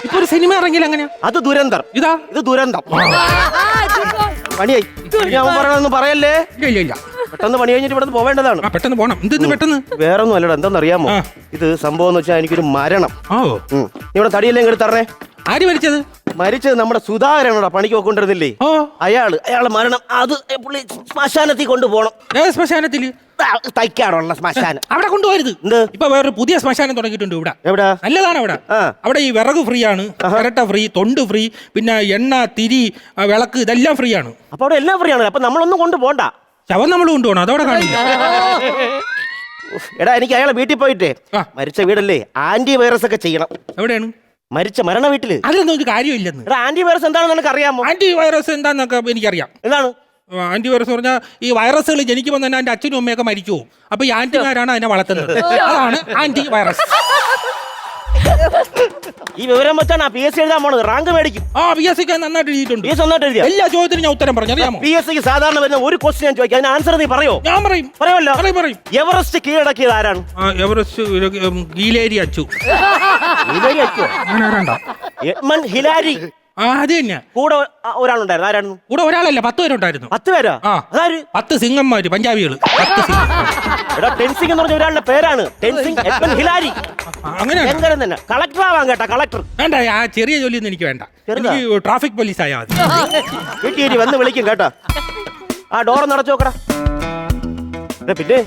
ഇപ്പൊ ഒരു സിനിമ ഇറങ്ങിയില്ല അങ്ങനെയാ? അത് ദുരന്തം. ഇത് ദുരന്തം. പണിയായി. അവൻ പറയണമെന്ന് പറയല്ലേ. ഇല്ല പെട്ടെന്ന് പണി കഴിഞ്ഞിട്ട് ഇവിടെ പോവേണ്ടതാണ്. പെട്ടെന്ന് പോണം. എന്തെന്ന് പെട്ടെന്ന്? വേറൊന്നും അല്ലടാ, എന്താണെന്നറിയാമോ? ഇത് സംഭവം എന്ന് വെച്ചാൽ എനിക്കൊരു മരണം. ഇവിടെ തടിയെല്ലാം ഇങ്ങോട്ട് തരണേ. ആര് മരിച്ചത്? മരിച്ചത് നമ്മുടെ സുധാകരനോടാ, പണിക്ക് പോയിക്കൊണ്ടിരുന്നില്ലേ അയാള് മരണം. അത് പുള്ളി ശ്മശാനത്തിൽ കൊണ്ടുപോകണം. ശ്മശാനത്തില്? തൈക്കാറുള്ള ശ്മശാനം. അവിടെ കൊണ്ടുപോകരുത്. ഇപ്പൊ വേറൊരു പുതിയ ശ്മശാനം തുടങ്ങിയിട്ടുണ്ട് ഇവിടെ. എവിടെ? നല്ലതാണ് അവിടെ. അവിടെ ഈ വിറക് ഫ്രീ ആണ്, ചിരട്ട ഫ്രീ, തൊണ്ട് ഫ്രീ, പിന്നെ എണ്ണ, തിരി, വിളക്ക്, ഇതെല്ലാം ഫ്രീ ആണ്. അപ്പൊ അവിടെ എല്ലാം ഫ്രീ ആണ്. അപ്പൊ നമ്മളൊന്നും കൊണ്ടുപോകണ്ട. ശവം നമ്മൾ കൊണ്ടുപോകണം, അതവിടെ കാണില്ല. എടാ, എനിക്ക് അയാളെ വീട്ടിൽ പോയിട്ടേ, മരിച്ച വീടല്ലേ, ആന്റി വൈറസ് ഒക്കെ ചെയ്യണം. എവിടെയാണ് മരിച്ച മരണ വീട്ടില്? അതിലൊന്നും ഒരു കാര്യമില്ലെന്ന്. ആന്റി വൈറസ് എന്താണെന്ന് നിനക്ക് അറിയാമോ? ആന്റി വൈറസ് എന്താന്നൊക്കെ എനിക്കറിയാം. എന്താണ് ആന്റി വൈറസ് പറഞ്ഞാൽ ഈ വൈറസുകൾ ജനിക്കുമ്പോൾ തന്നെ എൻ്റെ അച്ഛനും അമ്മയൊക്കെ മരിച്ചു പോകും. അപ്പൊ ഈ ആന്റിമാരാണ് അതിനെ വളർത്തുന്നത്. അതാണ് ആന്റി വൈറസ്. ഈ വിവരം വെച്ചാണ് PSC എഴുതാൻ പോണത്. റാങ്ക് മേടിക്കും. PSC നന്നായിട്ട് എഴുതിയിട്ടുണ്ട്. എല്ലാ ചോദ്യത്തിനും ഞാൻ ഉത്തരം പറഞ്ഞു. അറിയാമോ? PSC സാധാരണ വരുന്ന ഒരു ക്വസ്റ്റ്യൻ ഞാൻ ചോദിക്കാം, അതിന് ആൻസർ നീ പറയോ? ഞാൻ പറയും. പറയുമല്ലോ. എവറസ്റ്റ് കീഴടക്കിയത് ആരാണ്? എവറസ്റ്റ് ഗീലേരി അച്ചു. Edmund Hillary. അത് തന്നെ. കൂടെ ഒരാളുണ്ടായിരുന്നു. ആരാണ്? കൂടെ ഒരാളല്ല, 10 പേരുണ്ടായിരുന്നു. 10 പേരാ? അതാര്? 10 സിംഗന്മാര്, പഞ്ചാബികള്. ടെൻസിംഗ് എന്ന് പറഞ്ഞ ഒരാളുടെ പേരാണ്. Tenzing Edmund Hillary. അങ്ങനെയാണ് തന്നെ. കളക്ടർ ആവാൻ കേട്ടാ, കളക്ടർ. വേണ്ട, ആ ചെറിയ ജോലിയൊന്നും എനിക്ക് വേണ്ട. എനിക്ക് ട്രാഫിക് പോലീസ് ആയാൽ മതി. വീട്ടിൽ വന്ന് വിളിക്കും കേട്ടാ. ആ ഡോർ നടച്ചു നോക്കടാ. പിന്നെ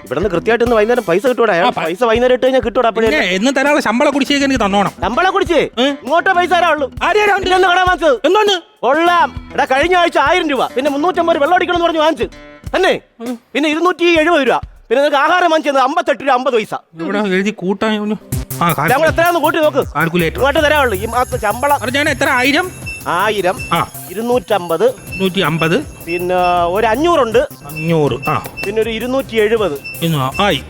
ഇവിടെ കൃത്യമായിട്ട് വൈകുന്നേരം പൈസ കിട്ടൂടാ. പൈസ വൈകുന്നേരം ഇട്ട് കഴിഞ്ഞാൽ കിട്ടൂടാ. എന്ന് തരാതെ ശമ്പളം കുടിശ്ശേക്ക് എനിക്ക് തന്നോണം. ശമ്പളം കുടിച്ച് ഇങ്ങോട്ടേ പൈസ തരാവുള്ളൂ. കട വാങ്ങിച്ചത് എന്തോന്ന്? കൊള്ളാം. എടാ, കഴിഞ്ഞ ആഴ്ച 1000 രൂപ, പിന്നെ 350 വെള്ളം അടിക്കണം എന്ന് പറഞ്ഞ് വാങ്ങിച്ചു തന്നെ. പിന്നെ 270 രൂപ. പിന്നെ നിനക്ക് ആഹാരം വാങ്ങിച്ചത് 58 രൂപ 50 പൈസ. ഇവിടെ എഴുതി കൂട്ടാൻ എത്രയാന്ന് കൂട്ടി നോക്ക്. ഇങ്ങോട്ട് തരാവുള്ളൂ ഈ മാസം ശമ്പളം. എത്ര? 1000, 250, 150, പിന്നെ ഒരു 500 ഉണ്ട്. 500, പിന്നെ ഒരു 270.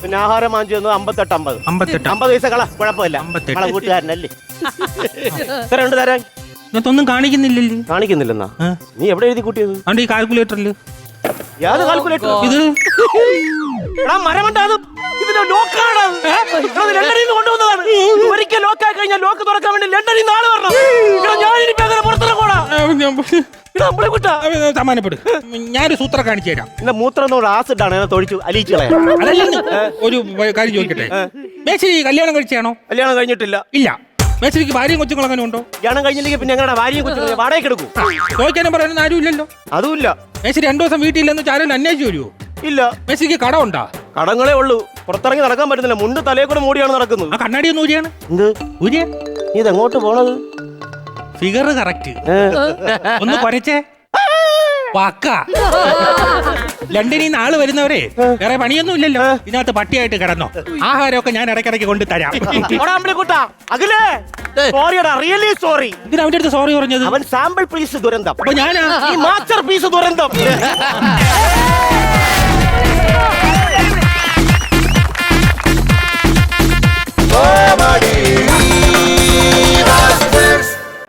പിന്നെ ആഹാരം വാങ്ങിച്ചു തന്നത് 58, 50 പൈസ. കള കുഴപ്പമില്ല, കൂട്ടുകാരനല്ലേ. എത്ര ഉണ്ട് തരാൻ? ഒന്നും കാണിക്കുന്നില്ലല്ലേ? കാണിക്കുന്നില്ലെന്നാ? നീ എവിടെ എഴുതി കൂട്ടിയത്? അതുകൊണ്ട് ഈ കാൽക്കുലേറ്ററില്. യാത് കാൽക്കുലേറ്റർ? ഇത് മരമുണ്ടാകും. ഇതിന്റെ ലോക്കാണ്. ലണ്ടനിൽ നിന്ന് കൊണ്ടുവന്നതാണ്. ഒരിക്കൽ ലോക്കായി കഴിഞ്ഞാൽ ലോക്ക് തുറക്കാൻ വേണ്ടി ലണ്ടനിൽ നിന്ന് ആള് വരണം. ഞാനിപ്പോ പുറത്തിറങ്ങോടാ. സമാനപ്പെടും. ഞാനൊരു സൂത്രം കാണിച്ചു തരാം. പിന്നെ മൂത്രം ആസിഡാണ് തൊഴിച്ചു അലിയിച്ചു കളയാൻ. ഒരു കാര്യം ചോദിക്കട്ടെ, മേശരി കല്യാണം കഴിച്ചാണോ? കല്യാണം കഴിഞ്ഞിട്ടില്ല. ഇല്ല. മേശരിക്ക് ഭാര്യയും കൊച്ചുങ്ങൾ അങ്ങനെ ഉണ്ടോ? കല്യാണം കഴിഞ്ഞില്ലെങ്കിൽ പിന്നെ ഞങ്ങളുടെ ഭാര്യയും കൊച്ചുങ്ങൾ വാടകയ്ക്ക് എടുക്കും. ചോദിക്കാനും പറയാനും ആരും ഇല്ലല്ലോ. അതുമില്ല. മേശരി 2 ദിവസം വീട്ടിലെന്ന് ആരെങ്കിലും അന്വേഷിച്ചു വരുമോ? ഇല്ല. മേശരിക്ക് കടം ഉണ്ടാ? കടങ്ങളേ ഉള്ളൂ. പുറത്തിറങ്ങി നടക്കാൻ പറ്റുന്നില്ല. മുണ്ട് തലയെ കൂടെ മൂടിയാണ് നടക്കുന്നത്. ആ കണ്ണാടി ഒന്ന് ഊരിയാണ്. എന്ത് ഊരിയ? ഇത് എങ്ങോട്ട് പോണത്? Figure correct. ഒന്ന് കുറച്ചേ. പക്ക. ലണ്ടനിൽ നിന്ന് ആള് വരുന്നവരെ വേറെ പണിയൊന്നും ഇല്ലല്ലോ. ഇതിനകത്ത് പട്ടിയായിട്ട് കിടന്നോ. ആഹാരമൊക്കെ ഞാൻ ഇടയ്ക്കിടയ്ക്ക് കൊണ്ട് തരാം. ഇതിന് അവന്റെ അടുത്ത് സോറി പറഞ്ഞത്? അവൻ സാമ്പിൾ പീസ് ദുരന്തം. അപ്പൊ ഞാനാ ഈ മാസ്റ്റർ പീസ് ദുരന്തം.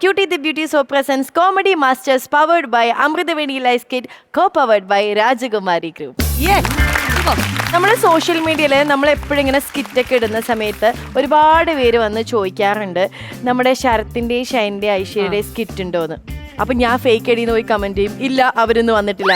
Cutie the Beauty Soap presents Comedy Masters powered by Amritaveni Life Kit, co-powered by Rajakumari Group. നമ്മൾ സോഷ്യൽ മീഡിയയിൽ നമ്മൾ എപ്പോഴും ഇങ്ങനെ സ്കിറ്റൊക്കെ ഇടുന്ന സമയത്ത് ഒരുപാട് പേര് വന്ന് ചോദിക്കാറുണ്ട് നമ്മുടെ ശരത്തിൻ്റെയും ഷൈനിൻ്റെയും ഐശ്വര്യയുടെയും സ്കിറ്റ് ഉണ്ടോയെന്ന്. അപ്പൊ ഞാൻ ഫേക്ക് ഐഡിന്ന് പോയി കമന്റ് ചെയ്യും, ഇല്ല അവരൊന്നും വന്നിട്ടില്ല.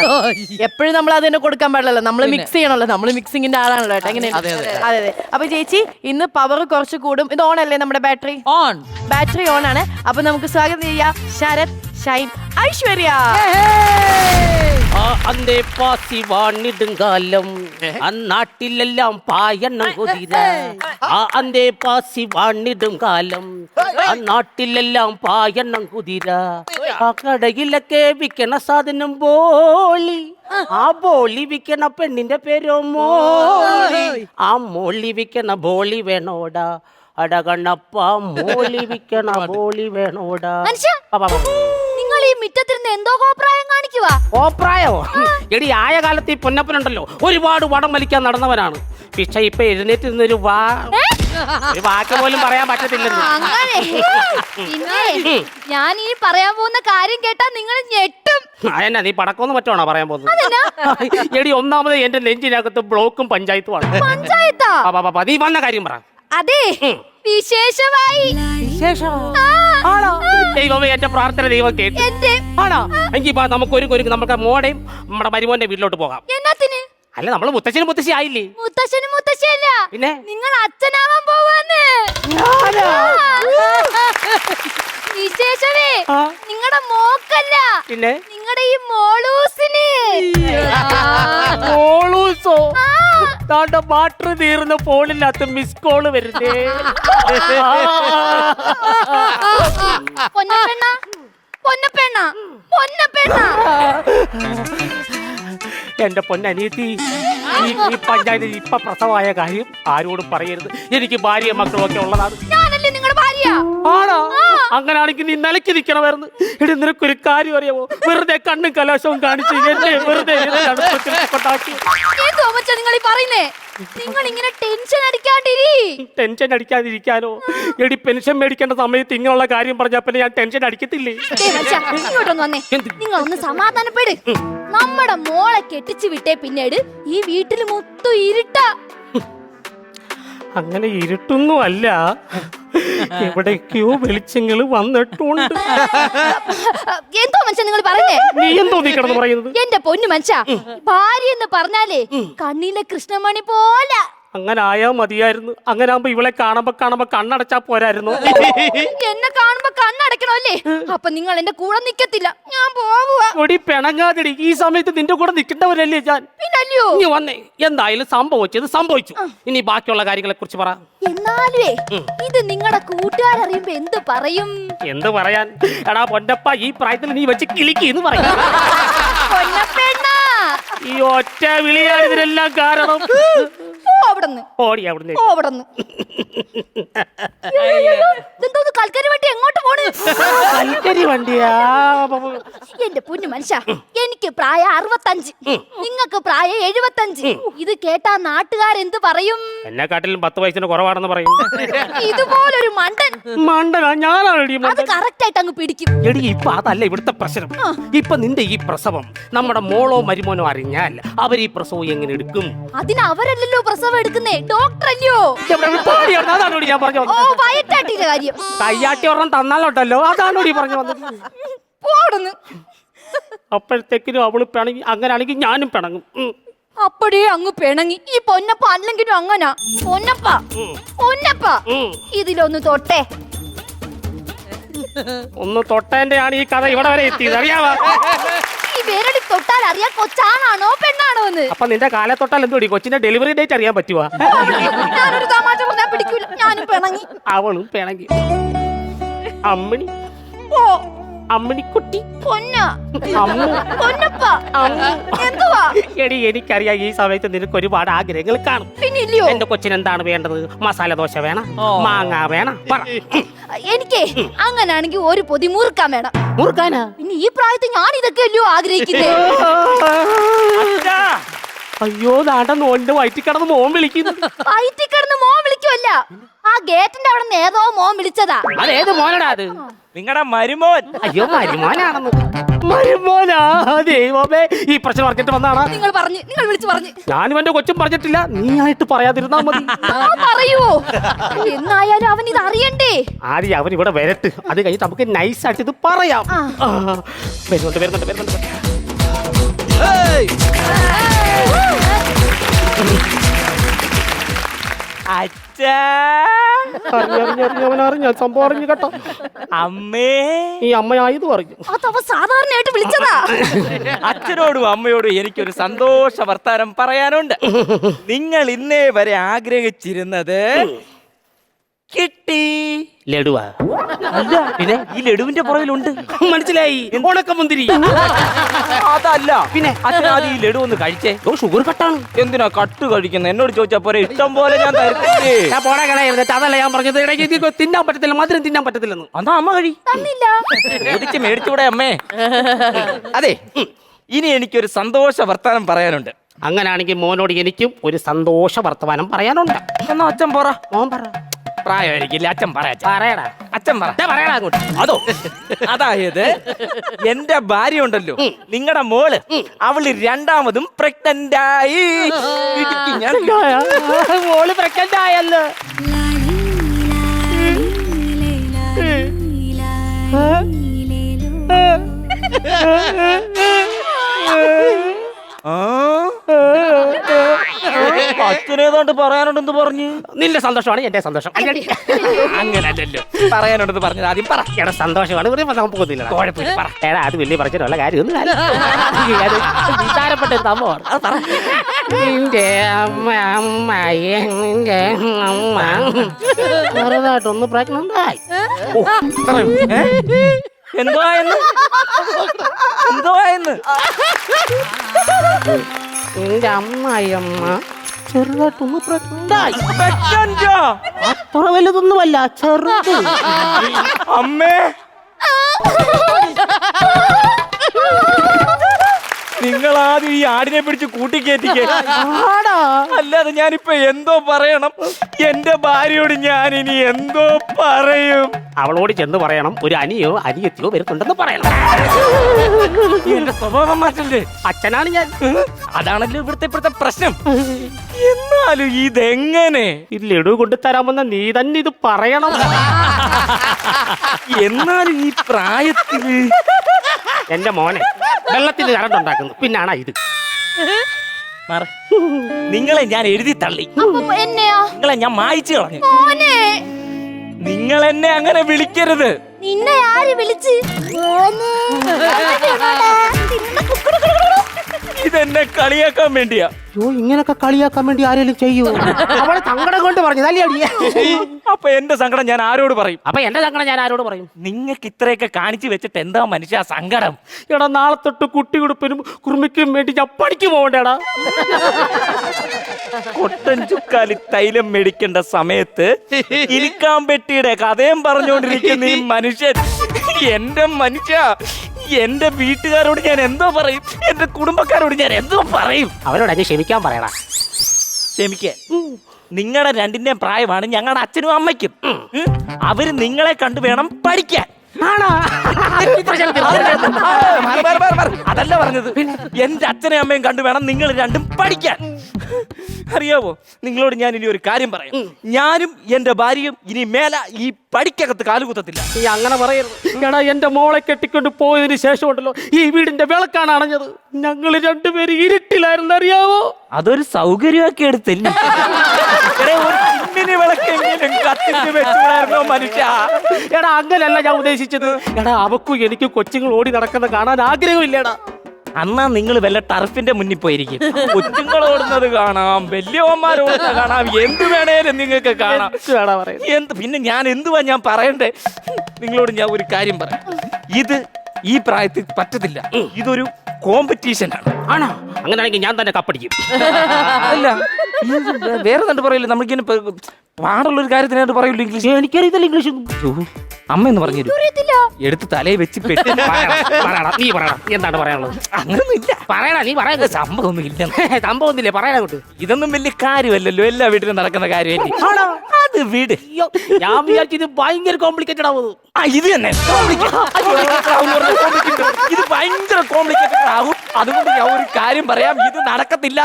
എപ്പോഴും നമ്മൾ അത് തന്നെ കൊടുക്കാൻ പാടില്ലല്ലോ, നമ്മൾ മിക്സ് ചെയ്യണല്ലോ, നമ്മൾ മിക്സിങ്ങിന്റെ ആളാണല്ലോ കേട്ടോ. എങ്ങനെ? അതെ അതെ. അപ്പൊ ചേച്ചി ഇന്ന് പവർ കുറച്ച് കൂടും. ഇത് ഓൺ അല്ലേ നമ്മുടെ ബാറ്ററി? ഓൺ. ബാറ്ററി ഓൺ ആണ്. അപ്പൊ നമുക്ക് സ്വാഗതം ചെയ്യാം ശരത്, ഷൈൻ, ഐശ്വര്യ. അന്തേ പാസി വാണിടുങ്കാലം അന്നാട്ടിലെല്ലാം പായണം കുതിര. അന്തേ പാസി വാണിടുങ്കാലം അന്നാട്ടിലെല്ലാം പായണം കുതിര. ആ കടയിലൊക്കെ വിൽക്കണ സാധനം ബോളി, ആ ബോളി വിൽക്കണ പെണ്ണിന്റെ പേരോ മോളി. ആ മോളി വിൽക്കണ ബോളി വേണോടാ അടകണ്ണപ്പ, മോളി വിൽക്കണ ബോളി വേണോടാ. നിങ്ങൾ ഈ മിറ്റത്തിരുന്ന് എന്തോ കോപ്രായം കാണിക്കുവാ? ഓപ്രായോ? എടി ആയ കാലത്ത് ഈ പൊന്നപ്പനുണ്ടല്ലോ ഒരുപാട് വടം വലിക്കാൻ നടന്നവനാണ്. പക്ഷെ ഇപ്പൊ എഴുന്നേറ്റ് നിന്നൊരു ഒരു വാക്ക് പോലും പറയാൻ പറ്റത്തില്ലെന്ന്. അങ്ങനെ പിന്നെ ഞാൻ ഈ പറയാൻ പോകുന്ന കാര്യം കേട്ടാ നിങ്ങൾ ഞെട്ടും. അതെന്നാ നീ പടക്കമൊന്നും മറ്റാണോ പറയാൻ പോകുന്നത്? എടി ഒന്നാമത് എന്റെ നെഞ്ചിനകത്ത് ബ്ലോക്കും പഞ്ചായത്തുമാണ്. പഞ്ചായത്താ? നീ വന്ന കാര്യം പറ. അതെ, വിശേഷമായി. ദൈവമേ, എന്റെ പ്രാർത്ഥന ദൈവം കേട്ടു. ആണോ? എങ്കിൽ നമുക്ക് നമുക്ക് മോടെയും നമ്മുടെ മരുമോന്റെ വീട്ടിലോട്ട് പോകാം. എന്നത്തിന്? അല്ല, നമ്മള് മുത്തച്ഛനും മുത്തശ്ശി ആയില്ലേ? മുത്തശ്ശനും മുത്തശ്ശിയല്ല, പിന്നെ നിങ്ങൾ അച്ഛനാവാൻ പോവാന്ന്. വിശേഷമേ നിങ്ങളുടെ മോക്കല്ല, പിന്നെ നിങ്ങളുടെ ഈ മോളൂസിന്. മോളൂസോ? ബാറ്ററി തീർന്ന ഫോണിനകത്ത് മിസ് കോള് വരുന്നേ. പൊന്നപ്പെണ്ണ പൊന്നപ്പെണ്ണ പൊന്നപ്പെണ്ണ. എന്റെ പൊന്നനിയത്തി, ഈ പഞ്ചായത്തിൽ ഇപ്പൊ പ്രസവമായ കാര്യം ആരോടും പറയരുത്. എനിക്ക് ഭാര്യ മക്കളും ഒക്കെ ഉള്ളതാണ്. ഞാനല്ലേ നിങ്ങളുടെ ഭാര്യ? ആണോ? അങ്ങനാണെങ്കിൽ നീ നിലയ്ക്ക് നിൽക്കണമായിരുന്നു. എടി, നിനക്കൊരു കാര്യം അറിയാമോ? വെറുതെ കണ്ണും കലാശവും കാണിച്ച് എന്നെ വെറുതെ നിങ്ങൾ ഈ പറയുന്നേ. നിങ്ങൾ ഇങ്ങനെ ടെൻഷൻ അടിക്കാണ്ടിരി. ടെൻഷൻ അടിക്കാതിരിക്കാനോ? എടി, പെൻഷൻ മേടിക്കേണ്ട സമയത്ത് ഇങ്ങനെയുള്ള കാര്യം പറഞ്ഞാ പിന്നെ ഞാൻ ടെൻഷൻ അടിക്കത്തില്ലേ? ഇങ്ങോട്ടൊന്ന് വന്നേ, നിങ്ങൾ ഒന്ന് സമാധാനപ്പെട്. നമ്മുടെ മോളെ കെട്ടിച്ചു വിട്ടേ പിന്നീട് ഈ വീട്ടിൽ മൊത്തം ഇരുട്ടാ. അങ്ങനെ ഇരുട്ടൊന്നും അല്ല, എവിടേക്കോ വെളിച്ചങ്ങൾ വന്നിട്ടുണ്ട്. എന്തോ മനുഷ്യ നിങ്ങൾ പറയുന്നേ? നീ എന്തോ നീ കിടന്ന് പറയുന്നത്? എന്റെ പൊന്നു മനുഷ്യ, ഭാര്യ എന്ന് പറഞ്ഞാലേ കണ്ണിലെ കൃഷ്ണമണി പോലെ. അങ്ങനെ ആയാ മതിയായിരുന്നു. അങ്ങനെ ആകുമ്പോ ഇവളെ കാണുമ്പോ കണ്ണടച്ചാ പോരായിരുന്നു. എന്നെ കാണുമ്പോ കണ്ണടക്കണോ അല്ലേ? അപ്പൊ നിങ്ങൾ എന്റെ കൂടെ നിക്കത്തില്ല, ഞാൻ പോവുക. ഒടി പിണങ്ങാതിടി, ഈ സമയത്ത് നിന്റെ കൂടെ നിൽക്കേണ്ടവരല്ലേ ഞാൻ. പിന്നല്ലോ നീ വന്നേ. എന്തായാലും സംഭവിച്ചത് സംഭവിച്ചു. ഇനി ബാക്കിയുള്ള കാര്യങ്ങളെ കുറിച്ച് പറ. എന്നാലുവേ ഇത് നിങ്ങളുടെ കൂട്ടുകാരറിയുമ്പോ എന്ത് പറയും? എന്ത് പറയാൻ? എടാ പൊന്നപ്പ, ഈ പ്രായത്തിൽ നീ വെച്ച് കിളിക്കിന്ന് പറയാ. ഈ ഒറ്റ വിളിയാണ് ഇതിനെല്ലാം കാരണം. ഓടി അവിടുന്ന്. കൽക്കരി വണ്ടി എങ്ങോട്ട് പോണ്? കൽക്കരി വണ്ടിയാ? എന്റെ പൊന്നു മനുഷ്യ, എനിക്ക് പ്രായം 65, നിങ്ങൾക്ക് പ്രായം 75. ഇത് കേട്ടാ നാട്ടുകാരെന്ത് പറയും? എന്നെക്കാട്ടിലും 10 വയസ്സിന് കുറവാണെന്ന് പറയും. ഇതുപോലൊരു മണ്ടൻ. മണ്ടനാ? ഞാനാണ്. അത് കറക്റ്റ് ആയിട്ട് അങ്ങ് പിടിക്കും. എടി, ഇപ്പൊ അതല്ല ഇവിടുത്തെ പ്രശ്നം. ഇപ്പൊ നിന്റെ ഈ പ്രസവം നമ്മുടെ മോളോ മരുമോനോ അറിഞ്ഞാൽ അവർ ഈ പ്രസവം എങ്ങനെ എടുക്കും? അതിന് അവരല്ലല്ലോ പ്രസവം എടുക്കുന്നേ, ഡോക്ടർ അല്ലയോ? അതാണോടി ഞാൻ പറഞ്ഞു. വയറ്റാട്ടിയുടെ കാര്യം. കയ്യാട്ടി ഒരെണ്ണം തന്നാലോട്ടല്ലോ, അതാണോടി പറഞ്ഞു വന്നത്. അപ്പോഴത്തേക്കിനും അവള് പിണങ്ങി. അങ്ങനാണെങ്കിൽ ഞാനും പിണങ്ങും. അപ്പടിയേ അങ്ങ് പിണങ്ങി. ഈ പൊന്നപ്പ അല്ലെങ്കിലും അങ്ങനാ. പൊന്നപ്പ ഇതിലൊന്ന് തൊട്ടേ. ഒന്ന് തൊട്ടേന്റെയാണ് ഈ കഥ ഇവിടെ വരെ എത്തിയത്, അറിയാവാ? ഈ വിരടി തൊട്ടാൽ അറിയാം കൊച്ചാണാണോ പെണ്ണാണോ എന്ന്. അപ്പൊ നിന്റെ കാലെ തൊട്ടാൽ എന്തോടി? കൊച്ചിന്റെ ഡെലിവറി ഡേറ്റ് അറിയാൻ പറ്റുവാ? ഞാനൊരു തമാശ പറഞ്ഞാൽ പിടിക്കൂല, ഞാനും പിണങ്ങി. അവളും പിണങ്ങി. അമ്മിണി, ഓ അമ്മിണിക്കുട്ടി, എന്തുവാ? എടി, എനിക്കറിയാം ഈ സമയത്ത് നിനക്ക് ഒരുപാട് ആഗ്രഹങ്ങൾ കാണും. പിന്നില്ലയോ? എന്റെ കൊച്ചിന് എന്താണ് വേണ്ടത്? മസാല ദോശ വേണം, മാങ്ങ വേണം, പറ. എനിക്ക് അങ്ങനാണെങ്കിൽ ഒരു പൊതി മുറുക്കാൻ വേണം. മുറുക്കാനാ? പിന്നെ ഈ പ്രായത്തിൽ ഞാൻ ഇതൊക്കെ അല്ലയോ ആഗ്രഹിക്കുന്നേ. അയ്യോ, നാട്ടെന്ന് ഓന്റെ വയറ്റിൽ കിടന്ന് മോൻ വിളിക്കുന്നു. വയറ്റിൽ കിടന്ന് മോൻ വിളിക്കുമല്ല, ആ ഗേറ്റിന്റെ അവിടെ നിന്ന് ഏതോ മോൻ വിളിച്ചതാ. അതേത് മോനടാ അത്? നിങ്ങളുടെ മരുമോൻ. അയ്യോ മരുമോനാണെന്ന്. മരുമോനാ ദൈവമേ, ഈ പ്രശ്നം പറഞ്ഞിട്ട് വന്നാണ്. നിങ്ങൾ വിളിച്ചു പറഞ്ഞു. ഞാനും എന്റെ കൊച്ചും പറഞ്ഞിട്ടില്ല, നീ ആയിട്ട് പറയാതിരുന്നാ മതി. പറയുവോ? എന്നായാലും അവൻ ഇത് അറിയണ്ടേ? ആദ്യം അവൻ ഇവിടെ വരട്ട്, അത് കഴിഞ്ഞിട്ട് നമുക്ക് നൈസായിട്ട് ഇത് പറയാം. വരുന്നുണ്ട്. അച്ഛാ, അറിഞ്ഞ സംഭവം അറിഞ്ഞു കേട്ടോ. അമ്മേ. ഈ അമ്മയായത് പറഞ്ഞു. അതവ സാധാരണയായിട്ട് വിളിച്ചതാ. അച്ഛനോടും അമ്മയോടും എനിക്കൊരു സന്തോഷ വർത്താനം പറയാനുണ്ട്. നിങ്ങൾ ഇന്നേ വരെ ആഗ്രഹിച്ചിരുന്നത് കിട്ടി. ലഡുവാ? അല്ല, പിന്നെ ഈ ലഡുവിന്റെ പുറകിലുണ്ട്. മനസ്സിലായി, ഉണക്കമുന്തിരി. അതല്ല, പിന്നെ അച്ഛനാദ്യം ഈ ലഡു ഒന്ന് കഴിച്ചേ. ഷുഗർ കട്ടാണ്. എന്തിനാ കട്ട് കഴിക്കുന്നത്? എന്നോട് ചോദിച്ചാ പോരെ, ഇഷ്ടം പോലെ ഞാൻ തരത്തില്ലേ. ഞാൻ പോടാ കളയാ, അതല്ല ഞാൻ പറഞ്ഞത്. ഇടയ്ക്ക് തിന്നാൻ പറ്റത്തില്ല, മധുരം തിന്നാൻ പറ്റത്തില്ലെന്ന്. അന്നാ അമ്മ കഴി. ചോദിച്ച് മേടിച്ചൂടെ അമ്മേ? അതെ, ഇനി എനിക്കൊരു സന്തോഷ വർത്താനം പറയാനുണ്ട്. അങ്ങനാണെങ്കിൽ മോനോട് എനിക്കും ഒരു സന്തോഷ വർത്തമാനം പറയാനുണ്ട്. എന്നാ അച്ഛൻ പറ. മോൻ പറ. പ്രായമായിരിക്കില്ല, അച്ഛൻ പറയടാ. അച്ഛൻ പറ. പറയടാ അങ്ങോട്ട്. അതോ, അതായത് എന്റെ ഭാര്യ ഉണ്ടല്ലോ, നിങ്ങളുടെ മോള്, അവള് രണ്ടാമതും പ്രഗ്നന്റ് ആയി. ഇടുക്കി ഞാൻ മോള് പ്രഗ്നന്റ് ആയല്ലോ. അച്ഛനേതാണ്ട് പറയാനുണ്ടെന്ന് പറഞ്ഞു. നിന്റെ സന്തോഷമാണ് എന്റെ സന്തോഷം. അങ്ങനല്ലല്ലോ, പറയാനുണ്ടെന്ന് പറഞ്ഞത് ആദ്യം പറ. എടാ സന്തോഷമാണ്, പോകുന്നില്ല. കുഴപ്പമില്ല, പറ. എടാ അത് വലിയ പറഞ്ഞിട്ടുള്ള കാര്യമൊന്നും വിചാരപ്പെട്ട ഒരു സംഭവമാണ്. അത് പറ. നിന്റെ അമ്മ ചെറുതായിട്ടൊന്ന് പ്രഗ്നന്റ് ആയി. എന്തോ നിന്റെ അമ്മായിയമ്മ ചെറുതായിട്ടൊന്ന് പ്രഗ്നന്റ് ആയി. അത്ര വലുതൊന്നുമല്ല, ചെറുത്. അമ്മേ, നിങ്ങൾ ആദ്യം ഈ ആടിനെ പിടിച്ച് കൂട്ടിക്കേറ്റിക്കേ. അല്ലാതെ ഞാനിപ്പോ എന്തോ പറയണം? എന്റെ ഭാര്യയോട് ഞാൻ ഇനി എന്തോ പറയും? അവളോട് ചെന്ന് പറയണം, ഒരു അനിയോ അനിയത്തിയോ വരുന്നുണ്ടെന്ന് പറയണം. എന്റെ സ്വഭാവം മാറ്റല്ലേ? അച്ഛനാണ് ഞാൻ. അതാണല്ലോ ഇവിടുത്തെ പ്രശ്നം. എന്നാലും ഇതെങ്ങനെ? ഈ ലഡു കൊണ്ട് തരാമെന്ന നീ തന്നെ ഇത് പറയണം. എന്നാലും ഈ പ്രായത്തില് എന്റെ മോനെ വെള്ളത്തിന് കറണ്ട് ഉണ്ടാക്കുന്നു, പിന്നാണ് ഇത്. നിങ്ങളെ ഞാൻ എഴുതി തള്ളി. എന്നെയാ? നിങ്ങളെ ഞാൻ മായിച്ചു കളഞ്ഞു. മോനെ, നിങ്ങൾ എന്നെ അങ്ങനെ വിളിക്കരുത്. നിന്നെ ആര് വിളിച്ച്? ഇതെന്നെ കളിയാക്കാൻ വേണ്ടിയാ. ഇങ്ങനൊക്കെ കളിയാക്കാൻ വേണ്ടി ആരെങ്കിലും ചെയ്യൂ? അവളെ സങ്കടം കൊണ്ട് പറഞ്ഞു നല്ല അടിയ. അപ്പൊ എന്റെ സങ്കടം ഞാൻ ആരോട് പറയും? അപ്പൊ എന്റെ സങ്കടം ഞാൻ ആരോട് പറയും? നിങ്ങൾക്ക് ഇത്രയൊക്കെ കാണിച്ചു വെച്ചിട്ട് എന്താ മനുഷ്യ സങ്കടം? എടാ നാളെ തൊട്ട് കുട്ടിയുടുപ്പിനും കുറുമിക്കും വേണ്ടി ഞാൻ പണിക്ക് പോകണ്ടേടാ. കൊട്ടൻ ചുക്കാലി തൈലം മേടിക്കേണ്ട സമയത്ത് ഇരിക്കാൻ പെട്ടിയുടെ കഥയും പറഞ്ഞുകൊണ്ടിരിക്കുന്ന ഈ മനുഷ്യൻ, എന്റെ മനുഷ്യ, എന്റെ വീട്ടുകാരോട് ഞാൻ എന്തോ പറയും? എന്റെ കുടുംബക്കാരോട് ഞാൻ എന്തോ പറയും? അവരോട് അനി ക്ഷമിക്കാൻ പറയടാ. ക്ഷമിക്കേ, നിങ്ങളുടെ രണ്ടിന്റെയും പ്രായമാണ് ഞങ്ങളുടെ അച്ഛനും അമ്മയ്ക്കും. അവര് നിങ്ങളെ കണ്ടു വേണം പഠിക്കാൻ. അതല്ല പറഞ്ഞത്, എന്റെ അച്ഛനെയും അമ്മയും കണ്ടു വേണം നിങ്ങൾ രണ്ടും പഠിക്കാൻ. അറിയാവോ, നിങ്ങളോട് ഞാൻ ഇനി ഒരു കാര്യം പറയാം. ഞാനും എന്റെ ഭാര്യയും ഇനി മേല ഈ പടിക്കകത്ത് കാലുകുത്തത്തില്ല. നീ അങ്ങനെ പറയരുത്. എടാ എന്റെ മോളെ കെട്ടിക്കൊണ്ട് പോയതിനു ശേഷമുണ്ടല്ലോ ഈ വീടിന്റെ വിളക്കാണ് അണഞ്ഞത്. ഞങ്ങൾ രണ്ടുപേരും ഇരുട്ടിലായിരുന്നു, അറിയാവോ? അതൊരു സൗകര്യമാക്കി എടുത്തില്ല. വിളക്കെങ്കിലും കത്തിച്ച് വെച്ചുകൂടായിരുന്നോ മനുഷ്യ? എടാ അങ്ങനല്ല ഞാൻ ഉദ്ദേശിച്ചത്. എടാ അവക്കും എനിക്ക് കൊച്ചുങ്ങൾ ഓടി നടക്കുന്ന കാണാൻ ആഗ്രഹമില്ലടാ. അന്നാ നിങ്ങൾ വല്ല ടർഫിന്റെ മുന്നിൽ പോയിരിക്കും. കൊച്ചുങ്ങൾ ഓടുന്നത് കാണാം, വലിയവന്മാർ ഓടുന്നത് കാണാം, എന്ത് വേണേലും നിങ്ങൾക്ക് കാണാം. എന്ത് പിന്നെ ഞാൻ എന്തുവാ ഞാൻ പറയണ്ടേ? നിങ്ങളോട് ഞാൻ ഒരു കാര്യം പറയാം. ഇത് ഈ പ്രായത്തിൽ പറ്റത്തില്ല. ഇതൊരു കോമ്പറ്റീഷൻ ആണ്. ആണോ? അങ്ങനെയാണെങ്കിൽ ഞാൻ തന്നെ കപ്പടിക്കും. അല്ല, വേറെ കണ്ടു പറയില്ല. നമുക്കിങ്ങനെ പാടുള്ള ഒരു കാര്യത്തിനായിട്ട് പറയില്ല ഇംഗ്ലീഷ്. എനിക്കറിയത്തില്ല ഇംഗ്ലീഷ്. അമ്മ എന്ന് പറഞ്ഞു എടുത്ത് തലയെ വെച്ച് പെട്ടി. നീ പറയണം, എന്താണ് പറയാനുള്ളത്? അങ്ങനൊന്നും ഇല്ല. പറയണ, നീ പറയുന്നത് സംഭവമൊന്നും ഇല്ല. സംഭവമൊന്നുമില്ലേ? പറയാൻ കൊണ്ട് ഇതൊന്നും വലിയ കാര്യമല്ലല്ലോ, എല്ലാ വീട്ടിലും നടക്കുന്ന കാര്യമല്ലേ. അത് വീട്. ഞാൻ വിചാരിച്ചു ഇത് ഭയങ്കര കോംപ്ലിക്കേറ്റഡ് ആവുന്നു. ഇത് തന്നെ ഇത് ഭയങ്കര കോംപ്ലിക്കേറ്റഡ് ആകും. അതുകൊണ്ട് ഞാൻ ഒരു കാര്യം പറയാം, ഇത് നടക്കത്തില്ല.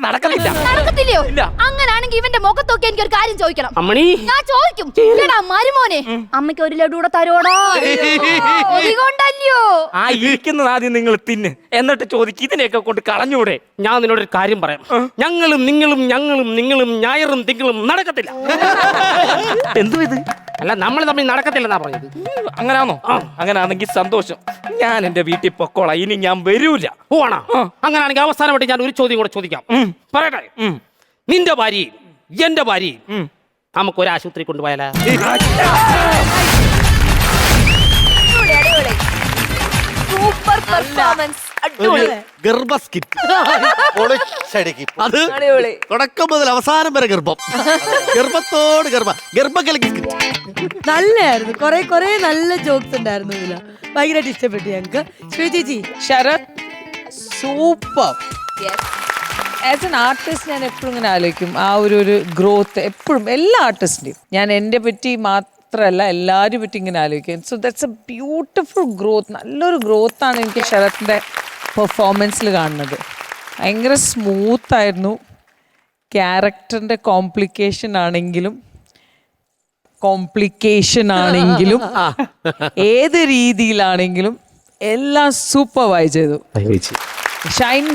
നടക്കത്തില്ലയോ? അങ്ങനാണെങ്കിൽ ഇവന്റെ മുഖത്തൊക്കെ എനിക്ക് ഒരു കാര്യം ചോദിക്കണം. അമ്മണി ഞാൻ ചോദിക്കും. എടാ മരുമോനെ, അമ്മയ്ക്ക് ഒരു ലഡു കൂടെ തരോടാ. അതുകൊണ്ടല്ലയോ ആ ഇരിക്കുന്നത് ആദ്യം നിങ്ങൾ തിന്ന്, എന്നിട്ട് ചോദിക്കും ഇതിനെയൊക്കെ കൊണ്ട് കളഞ്ഞൂടെ. ഞാൻ നിന്നോടൊരു കാര്യം പറയാം. ഞങ്ങളും നിങ്ങളും ഞായറും തിങ്കളും നടക്കത്തില്ല. എന്തോ ഇത് അല്ല, നമ്മൾ തമ്മിൽ നടക്കത്തില്ലെന്നാ പറഞ്ഞത്. അങ്ങനാണോ? അങ്ങനാണെങ്കിൽ സന്തോഷം. ഞാൻ എന്റെ വീട്ടിൽ പൊക്കോളാം. ഇനി ഞാൻ വരൂല. പോവാണോ? അങ്ങനാണെങ്കിൽ അവസാനമായിട്ട് ഞാൻ ഒരു ചോദ്യം കൂടെ ചോദിക്കാം. പറയട്ടെ, നിന്റെ ഭാര്യയും എന്റെ ഭാര്യയും നമുക്ക് ഒരു ആശുപത്രി കൊണ്ടുപോയാലോ? Super performance. ഗർഭ സ്കിറ്റ്. പൊളിച്ചടുക്കി. അത് തുടക്കം മുതൽ അവസാനം വരെ ഗർഭം. ഗർഭത്തോട് ഗർഭം കലക്കി സ്കിറ്റ്. നല്ലായിരുന്നു. കൊറേ നല്ല ജോക്സ് ഉണ്ടായിരുന്നു ഇതില്. ഭയങ്കരമായിട്ട് ഇഷ്ടപ്പെട്ടു ഞങ്ങക്ക്. ചേച്ചി Sarath super. As an artist ഞാൻ എപ്പോഴും ഇങ്ങനെ ആലോചിക്കും ആ ഒരു ഗ്രോത്ത്. എപ്പോഴും എല്ലാ ആർട്ടിസ്റ്റിൻ്റെയും ഞാൻ എൻ്റെ പറ്റി മാത്രമല്ല എല്ലാവരും പറ്റി ഇങ്ങനെ ആലോചിക്കും. So that's A beautiful growth. നല്ലൊരു ഗ്രോത്താണ് എനിക്ക് ശരത്തിൻ്റെ പെർഫോമൻസിൽ കാണുന്നത്. ഭയങ്കര സ്മൂത്തായിരുന്നു. ക്യാരക്ടറിൻ്റെ കോംപ്ലിക്കേഷൻ ആണെങ്കിലും ഏത് രീതിയിലാണെങ്കിലും എല്ലാം സൂപ്പർവൈസ് ചെയ്തു. ഷൈൻ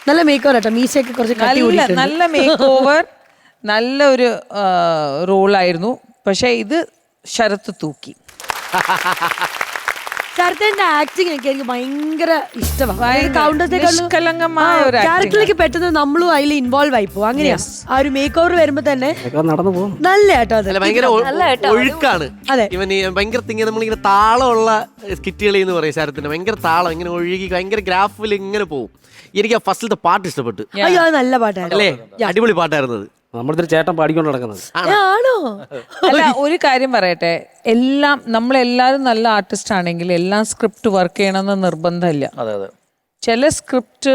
നല്ല മേക്ക് ഓവർ കേട്ടോ. മീശയൊക്കെ കുറച്ച് നല്ല മേക്ക് ഓവർ, നല്ലൊരു റോളായിരുന്നു. പക്ഷെ ഇത് ശരത്ത് തൂക്കി. ശരത്തിന്റെ ആക്ടിങ് എനിക്ക് ഭയങ്കര ഇഷ്ടമാണ്. നിഷ്കളങ്കമായ ഒരു ക്യാരക്ടറിലേക്ക് പെട്ടെന്ന് നമ്മളും അതിൽ ഇൻവോൾവ് ആയി പോകും. അങ്ങനെയാ ആ ഒരു മേക്ക് ഓവർ വരുമ്പോ തന്നെ നടന്നു പോകും. നല്ല കേട്ടോ. അത് ഭയങ്കര ഒഴുക്കാണ്. അതെ, ഇവൻ ഭയങ്കര നമ്മളിങ്ങനെ താളമുള്ള സ്കിറ്റുകൾ എന്ന് പറയും. ശരത്തിന് ഭയങ്കര താളം, ഇങ്ങനെ ഒഴുകി ഭയങ്കര ഗ്രാഫിൽ ഇങ്ങനെ പോകും. എനിക്ക് ആ ഫസ്റ്റിലത്തെ പാട്ട് ഇഷ്ടപ്പെട്ടു. അയ്യോ, അത് നല്ല പാട്ടാണ് അല്ലേ? അടിപൊളി പാട്ടായിരുന്നത്. നമ്മുടെ ചേട്ടൻ പാടിക്കൊണ്ട് നടക്കുന്നത്. ആണോ? അല്ല, ഒരു കാര്യം പറയട്ടെ, നമ്മളെല്ലാവരും നല്ല ആർട്ടിസ്റ്റ് ആണെങ്കിൽ എല്ലാം സ്ക്രിപ്റ്റ് വർക്ക് ചെയ്യണമെന്ന് നിർബന്ധമില്ല. ചില സ്ക്രിപ്റ്റ്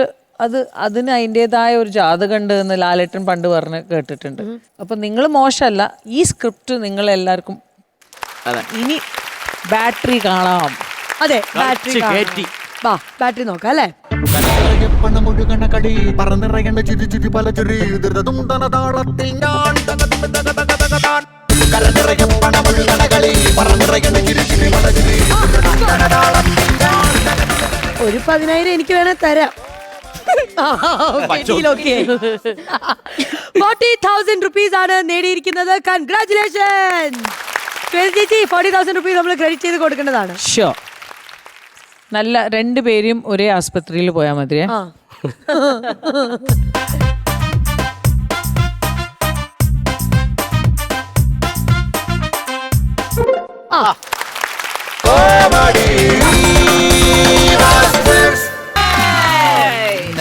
അതിന് അതിൻ്റെതായ ഒരു ജാതകമുണ്ട് എന്ന് ലാലേട്ടൻ പണ്ട് പറഞ്ഞ് കേട്ടിട്ടുണ്ട്. അപ്പൊ നിങ്ങൾ മോശമല്ല. ഈ സ്ക്രിപ്റ്റ് നിങ്ങളെല്ലാവർക്കും ഇനി ബാറ്ററി കാണാം. അതെ, ബാറ്ററി ബാറ്ററി നോക്കാം അല്ലേ? പണമൊഴുകണ കടി പറന്നിറങ്ങേണ്ട ചിരി പല ചിരി ധൃതതുണ്ടന താളത്തിൽ ഞാൻ കരനിറയ പണമൊഴുകണ കളി പറന്നിറങ്ങേണ്ട ചിരി പല ചിരി. ഒരു 10,000 എനിക്ക് വേണേ തരാം. 40,000 rupees ആണ് നേടിയിരിക്കുന്നത്. കൺഗ്രാറ്റുലേഷൻ ചേച്ചി. 40,000 rupees നമ്മൾ ക്രെഡിറ്റ് ചെയ്ത് കൊടുക്കേണ്ടതാണ്. ഷോ. നല്ല 2 പേരും ഒരേ ആസ്പത്രിയിൽ പോയാൽ മതിയേ.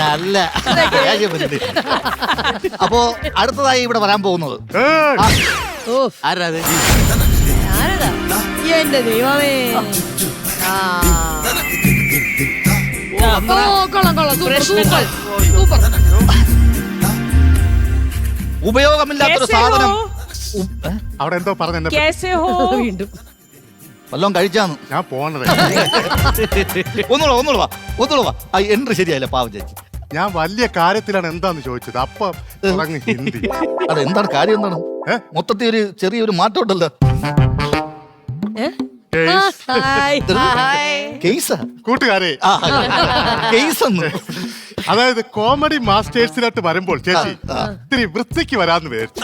നല്ല അപ്പോ അടുത്തതായി ഇവിടെ വരാൻ പോകുന്നത് ആരാത്? എന്റെ ദൈവമേ. ഉപയോഗമില്ലാത്തൊരു സാധനം. അവിടെ എന്തോ പറഞ്ഞു വീണ്ടും വല്ലോം കഴിച്ചാന്ന് ഞാൻ പോണത്. ഒന്നുകൂടെ വാ. എൻട്രി ശരിയായില്ല പാവം ചേച്ചി. ഞാൻ വലിയ കാര്യത്തിലാണ് എന്താന്ന് ചോദിച്ചത്. അപ്പം തുടങ്ങി ഹിന്ദി. അതെന്താണ് കാര്യം? എന്താണ് മൊത്തത്തിൽ ഒരു ചെറിയൊരു മാറ്റം ഉണ്ടല്ലോ. കൂട്ടുകാരെ, അതായത് കോമഡി മാസ്റ്റേഴ്സിലോട്ട് വരുമ്പോൾ ചേച്ചി ഇത്തിരി വൃത്തിക്ക് വരാന്ന് വിചാരിച്ചു.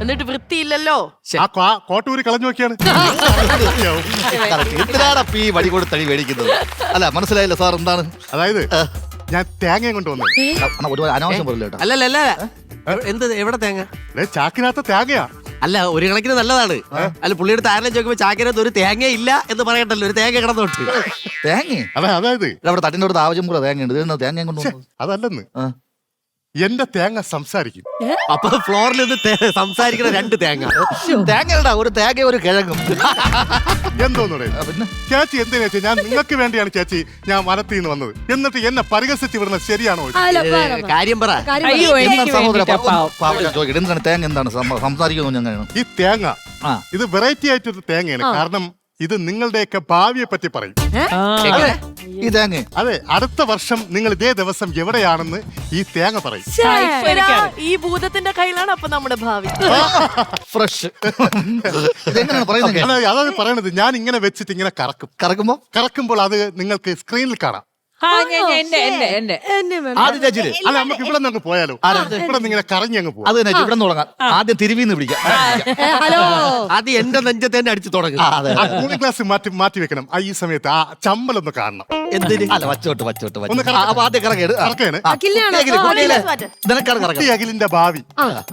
എന്നിട്ട് വൃത്തിയില്ലല്ലോ. ആ കോട്ടൂരി കളഞ്ഞു നോക്കിയാണ്. എന്തിനാണ് ഈ വടി കൊടുത്ത് തടി മേടിക്കുന്നത്? അല്ല, മനസ്സിലായില്ല സാർ. എന്താണ്? അതായത് ഞാൻ തേങ്ങയും കൊണ്ടുവന്നു. ഒരുപാട് അനാവശ്യം പറയില്ല. അല്ലല്ല, എന്ത് എവിടെ തേങ്ങ? ചാക്കിനകത്ത് തേങ്ങയാ. അല്ല, ഒരു കണക്കിന് നല്ലതാണ്. അല്ല, പുള്ളിയുടെ താരം ചോദിക്കുമ്പോ ചാക്കിനകത്ത് ഒരു തേങ്ങ ഇല്ല എന്ന് പറയണ്ടല്ലോ. ഒരു തേങ്ങ കിടന്നോട്ട്. തേങ്ങ? അതായത് അവിടെ തട്ടിനോട് ആവശ്യം കൂടെ തേങ്ങയുണ്ട്. തേങ്ങ കൊണ്ടുവന്നു. അതല്ലെന്ന്, എന്റെ തേങ്ങ സംസാരിക്കും. അപ്പൊ ഫ്ലോറിൽ നിന്ന് സംസാരിക്കുന്ന 2 തേങ്ങ. തേങ്ങയുടെ ഒരു തേങ്ങ ഒരു കിഴങ്ങും. എന്തോന്നു ചേച്ചി? എന്തിനാ ചേച്ചി? ഞാൻ നിങ്ങൾക്ക് വേണ്ടിയാണ് ചേച്ചി ഞാൻ വനത്തിൽ നിന്ന് വന്നത്. എന്നിട്ട് എന്നെ പരിഹസിച്ച് വിടുന്നത് ശരിയാണോ? കാര്യം പറ. അയ്യോ, എനിക്ക് എന്താണ് തേങ്ങ? എന്താണ് സംസാരിക്കുന്നു? ഈ തേങ്ങ ഇത് വെറൈറ്റി ആയിട്ടൊരു തേങ്ങയാണ്. കാരണം ഇത് നിങ്ങളുടെയൊക്കെ ഭാവിയെ പറ്റി പറയും. ഈ തേങ്ങ അതെ, അടുത്ത വർഷം നിങ്ങൾ ഇതേ ദിവസം എവിടെയാണെന്ന് ഈ തേങ്ങ പറയും. ഈ ഭൂതത്തിന്റെ കയ്യിലാണ് അപ്പൊ നമ്മുടെ ഭാവി. ഫ്രഷ്. ഇതെങ്ങനെയാണ് പറയുന്നത്? അതാണ് പറയണത്. ഞാൻ ഇങ്ങനെ വെച്ചിട്ട് ഇങ്ങനെ കറക്കുമ്പോൾ അത് നിങ്ങൾക്ക് സ്ക്രീനിൽ കാണാം. ആദ്യം ചേച്ചിയില് അല്ല, നമുക്ക് ഇവിടെ നിന്ന് പോയാലോ? ഇവിടെ നിന്ന് ഇങ്ങനെ കറങ്ങി അങ്ങ് പോകും. അത് തന്നെ ഇവിടെ നിന്ന് തുടങ്ങാം. ആദ്യം തിരുവിന്ന് പിടിക്കാം. ഹലോ, അത് എന്റെ നെഞ്ചത്തെ തന്നെ അടിച്ചു തുടങ്ങും. കൂളിംഗ് ഗ്ലാസ് മാറ്റി വെക്കണം. ഈ സമയത്ത് ആ ചമ്പലൊന്ന് കാണണം. എന്തിന്? അല്ല, വച്ചോട്ട് ഒന്ന് കറക്ക്. അപ്പൊ ആദ്യം കറക്കേട്. കറക്കാണ്. നിനക്കാണ് കറക്കം. ഈ അഖിലിന്റെ ഭാവി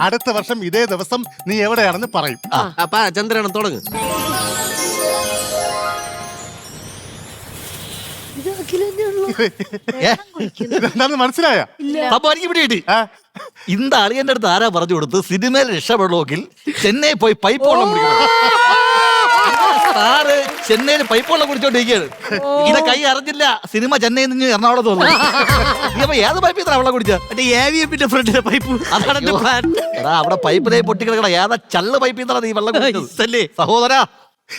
അടുത്ത വർഷം ഇതേ ദിവസം നീ എവിടെയാണെന്ന് പറയും. അപ്പൊ ചന്ദ്രൻ തുടങ്ങും. എന്താണെന്ന് മനസ്സിലായ? അപ്പൊ എനിക്ക് ഇവിടെ കിട്ടി. ഇന്ത അളിയന്റെ അടുത്ത് ആരാ പറഞ്ഞു കൊടുത്ത് സിനിമയിൽ രക്ഷപ്പെടണമെങ്കിൽ ചെന്നൈ പോയി പൈപ്പ് വെള്ളം കുടിക്കണം. സാറ് ചെന്നൈയിൽ പൈപ്പ് വെള്ളം കുടിച്ചോണ്ടിരിക്കുകയാണ്. ഇങ്ങനെ കൈ അറിഞ്ഞില്ല സിനിമ ചെന്നൈയിൽ നിന്ന് എറണാകുളത്ത് വന്നു. അപ്പൊ ഏത് പൈപ്പിൽ ഇത്ര വെള്ളം കുടിച്ച? AVM-ന്റെ ഫ്രണ്ടിലെ പൈപ്പ്. അതാണ് എന്റെ പ്ലാൻ. എടാ, അവിടെ പൈപ്പിലേ പൊട്ടിക്കിടക്കണ ഏതാ ചള്ള് പൈപ്പിൽ നിന്നാണ് നീ വെള്ളം കുടിച്ചത് സഹോദരാ.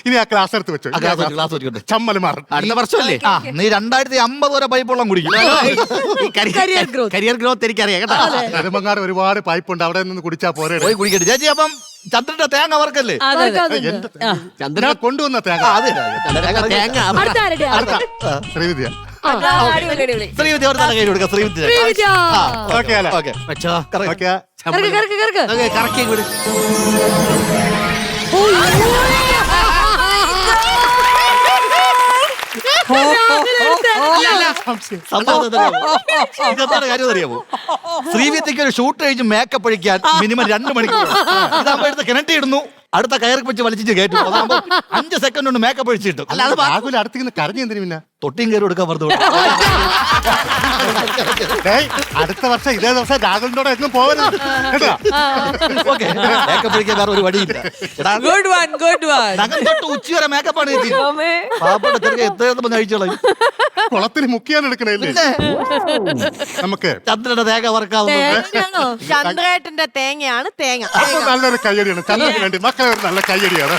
ഇനി ആ ക്ലാസ് എടുത്ത് വെച്ചു. ക്ലാസ് വെച്ചോട്ടെ. ചമ്മല് മാറും. അടുത്ത വർഷമല്ലേ? നീ 2050 വരെ പൈപ്പ് വെള്ളം കുടിക്കും. കരിയർ ഗ്രോത്ത് എനിക്കറിയാം കേട്ടോ. നെടുമങ്ങാട് ഒരുപാട് പൈപ്പ് ഉണ്ട്, അവിടെ നിന്ന് കുടിച്ചാ പോരെ. പോയി കുടിക്കട്ടെ ചേച്ചി. അപ്പം ചന്ദ്രന്റെ തേങ്ങ വർക്കല്ലേ? ചന്ദ്രനെ കൊണ്ടുവന്ന തേങ്ങ. തേങ്ങ ശ്രീവിദ്യ. ശ്രീവിദ്യ ഒരു നല്ല കൈ കൊടുക്കാം. ശ്രീവിദ്യ ഓക്കെ അല്ലേ? ഓക്കെ. ഓക്കെ. കറക്കി വിട്. ഇതെന്താണ് കാര്യം അറിയാമോ? ശ്രീവിദ്യക്ക് ഒരു ഷൂട്ട് കഴിഞ്ഞ് മേക്കപ്പ് അഴിക്കാൻ മിനിമം 2 മണിക്കൂർ. ഇതാകുമ്പോ എടുത്ത് കിണറ്റിയിടുന്നു, അടുത്ത കയറി വെച്ച് വലിച്ചിട്ട് കയറ്റും. അതാകുമ്പോ 5 സെക്കൻഡ് കൊണ്ട് മേക്കപ്പ് അഴിച്ച് കിട്ടും. അല്ലാതെ ബാഗുല അടുത്ത് കരഞ്ഞു എന്തിനു പിന്നെ തൊട്ടിയും കയറി കൊടുക്കാൻ പറഞ്ഞു. അടുത്ത വർഷം ഇതേ ദിവസം രാഹുലിനോട് എങ്ങും പോകരുത് കേട്ടോ. ഓക്കെ, മേക്കപ്പ് അഴിക്കാൻ വേറെ ഒരു വഴിയില്ല. നഖം തൊട്ട് ഉച്ച വരെ മേക്കപ്പാണ് ചേച്ചി. പാപ്പയുടെ ചെറുക്കെ എത്രയെന്ന് കഴിച്ചോളാം. കുളത്തിന് മുക്കിയാണ് എടുക്കണല്ലേ? നമുക്ക് ചന്ദ്രന്റെ തേങ്ങ വറക്കാവുന്നു. ചന്ദ്രേട്ടന്റെ തേങ്ങയാണ് തേങ്ങ. അപ്പൊ നല്ലൊരു കയ്യടിയാണ് ചന്ദ്രന് വേണ്ടി. മക്കളെ ഒരു നല്ല കയ്യടിയാണ്.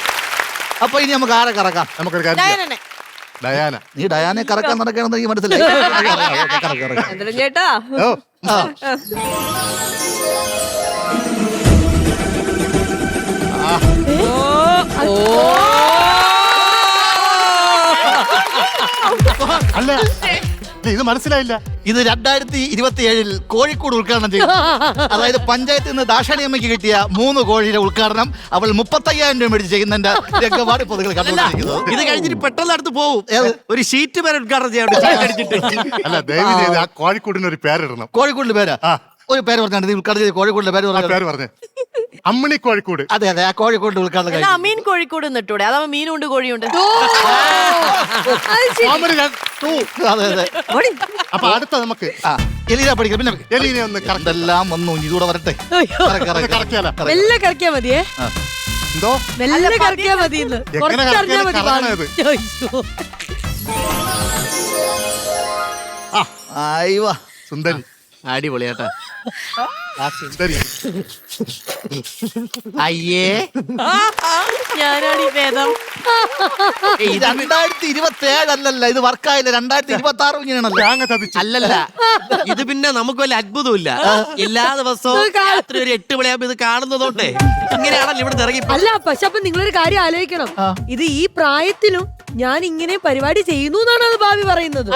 അപ്പൊ ഇനി നമുക്ക് ആരെ കറക്കാം? നമുക്കൊരു കാര്യം ചെയ്യാം. ഡയാന. നീ ഡയാനെ കറക്കാൻ നടക്കണമെന്ന് എനിക്ക് മനസ്സിലായി. ചേട്ടാ ഓ അല്ല, ഇത് മനസ്സിലായില്ല. ഇത് 2027 കോഴിക്കോട് ഉദ്ഘാടനം ചെയ്തു. അതായത് പഞ്ചായത്തിൽ നിന്ന് ദാക്ഷാണിയമ്മയ്ക്ക് കിട്ടിയ 3 കോഴിയുടെ ഉദ്ഘാടനം അവൾ 35,000 രൂപ മേടിച്ച് ചെയ്യുന്നതിന്റെ രംഗമാണ് ഇപ്പോൾ നിങ്ങൾ കണ്ടുകൊണ്ടിരിക്കുന്നത്. ഇത് കഴിഞ്ഞിട്ട് പെട്ടെന്ന് അടുത്ത് പോകും. ഒരു ഷീറ്റ് പേര് ഉദ്ഘാടനം ചെയ്യാൻ. അല്ല, ദയവ് ചെയ്ത് ആ കോഴിക്കോടിന് ഒരു പേരിടണം. കോഴിക്കോടിന്റെ പേരാ? ഒരു പേര് പറഞ്ഞാൽ ഉദ്ഘാടനം ചെയ്ത് കോഴിക്കോടിന്റെ പേര് പറഞ്ഞേ. അമ്മിണി കോഴിക്കോട്. അതെ, ആ കോഴിക്കോടിന്റെ ഉദ്ഘാടനം കഴിഞ്ഞു. അമീൻ കോഴിക്കോട് നിട്ടൂടെ? അതാവുമ്പോ മീനുണ്ട് കോഴിയുണ്ട്. അതെ അതെ. അപ്പൊ അടുത്ത നമുക്ക് എലീന പഠിക്കാം. പിന്നെ എലീനെ ഒന്ന് എല്ലാം വന്നു. ഇതൂടെ വരട്ടെ. കറക്കിയാലോ? മെല്ലെ കറക്കിയാ മതിയേ. എന്തോ മെല്ലെ കറക്കിയാ മതി. കുറച്ചറിഞ്ഞാ മതി. ആയിവാ സുന്ദരി. അടിപൊളിയാട്ടാ. സുന്ദരി. അയ്യേ, ഞാനാണ് ഈ വേദം. 2027 അല്ലല്ല, ഇത് വർക്കായില്ല. 2026 ഇങ്ങനെയാണല്ലോ. അല്ലല്ല, ഇത് പിന്നെ നമുക്ക് വല്ല അത്ഭുതമില്ല. എല്ലാ ദിവസവും രാത്രി ഒരു 8 മണിയാകുമ്പോ ഇത് കാണുന്നതോണ്ടേ ഇങ്ങനെയാണല്ലോ ഇവിടെ ഇറങ്ങി. അല്ല, പക്ഷെ അപ്പൊ നിങ്ങളൊരു കാര്യം ആലോചിക്കണം. ഇത് ഈ പ്രായത്തിലും ഞാൻ ഇങ്ങനെ പരിപാടി ചെയ്യുന്നു എന്നാണ് അത് ഭാവി പറയുന്നത്.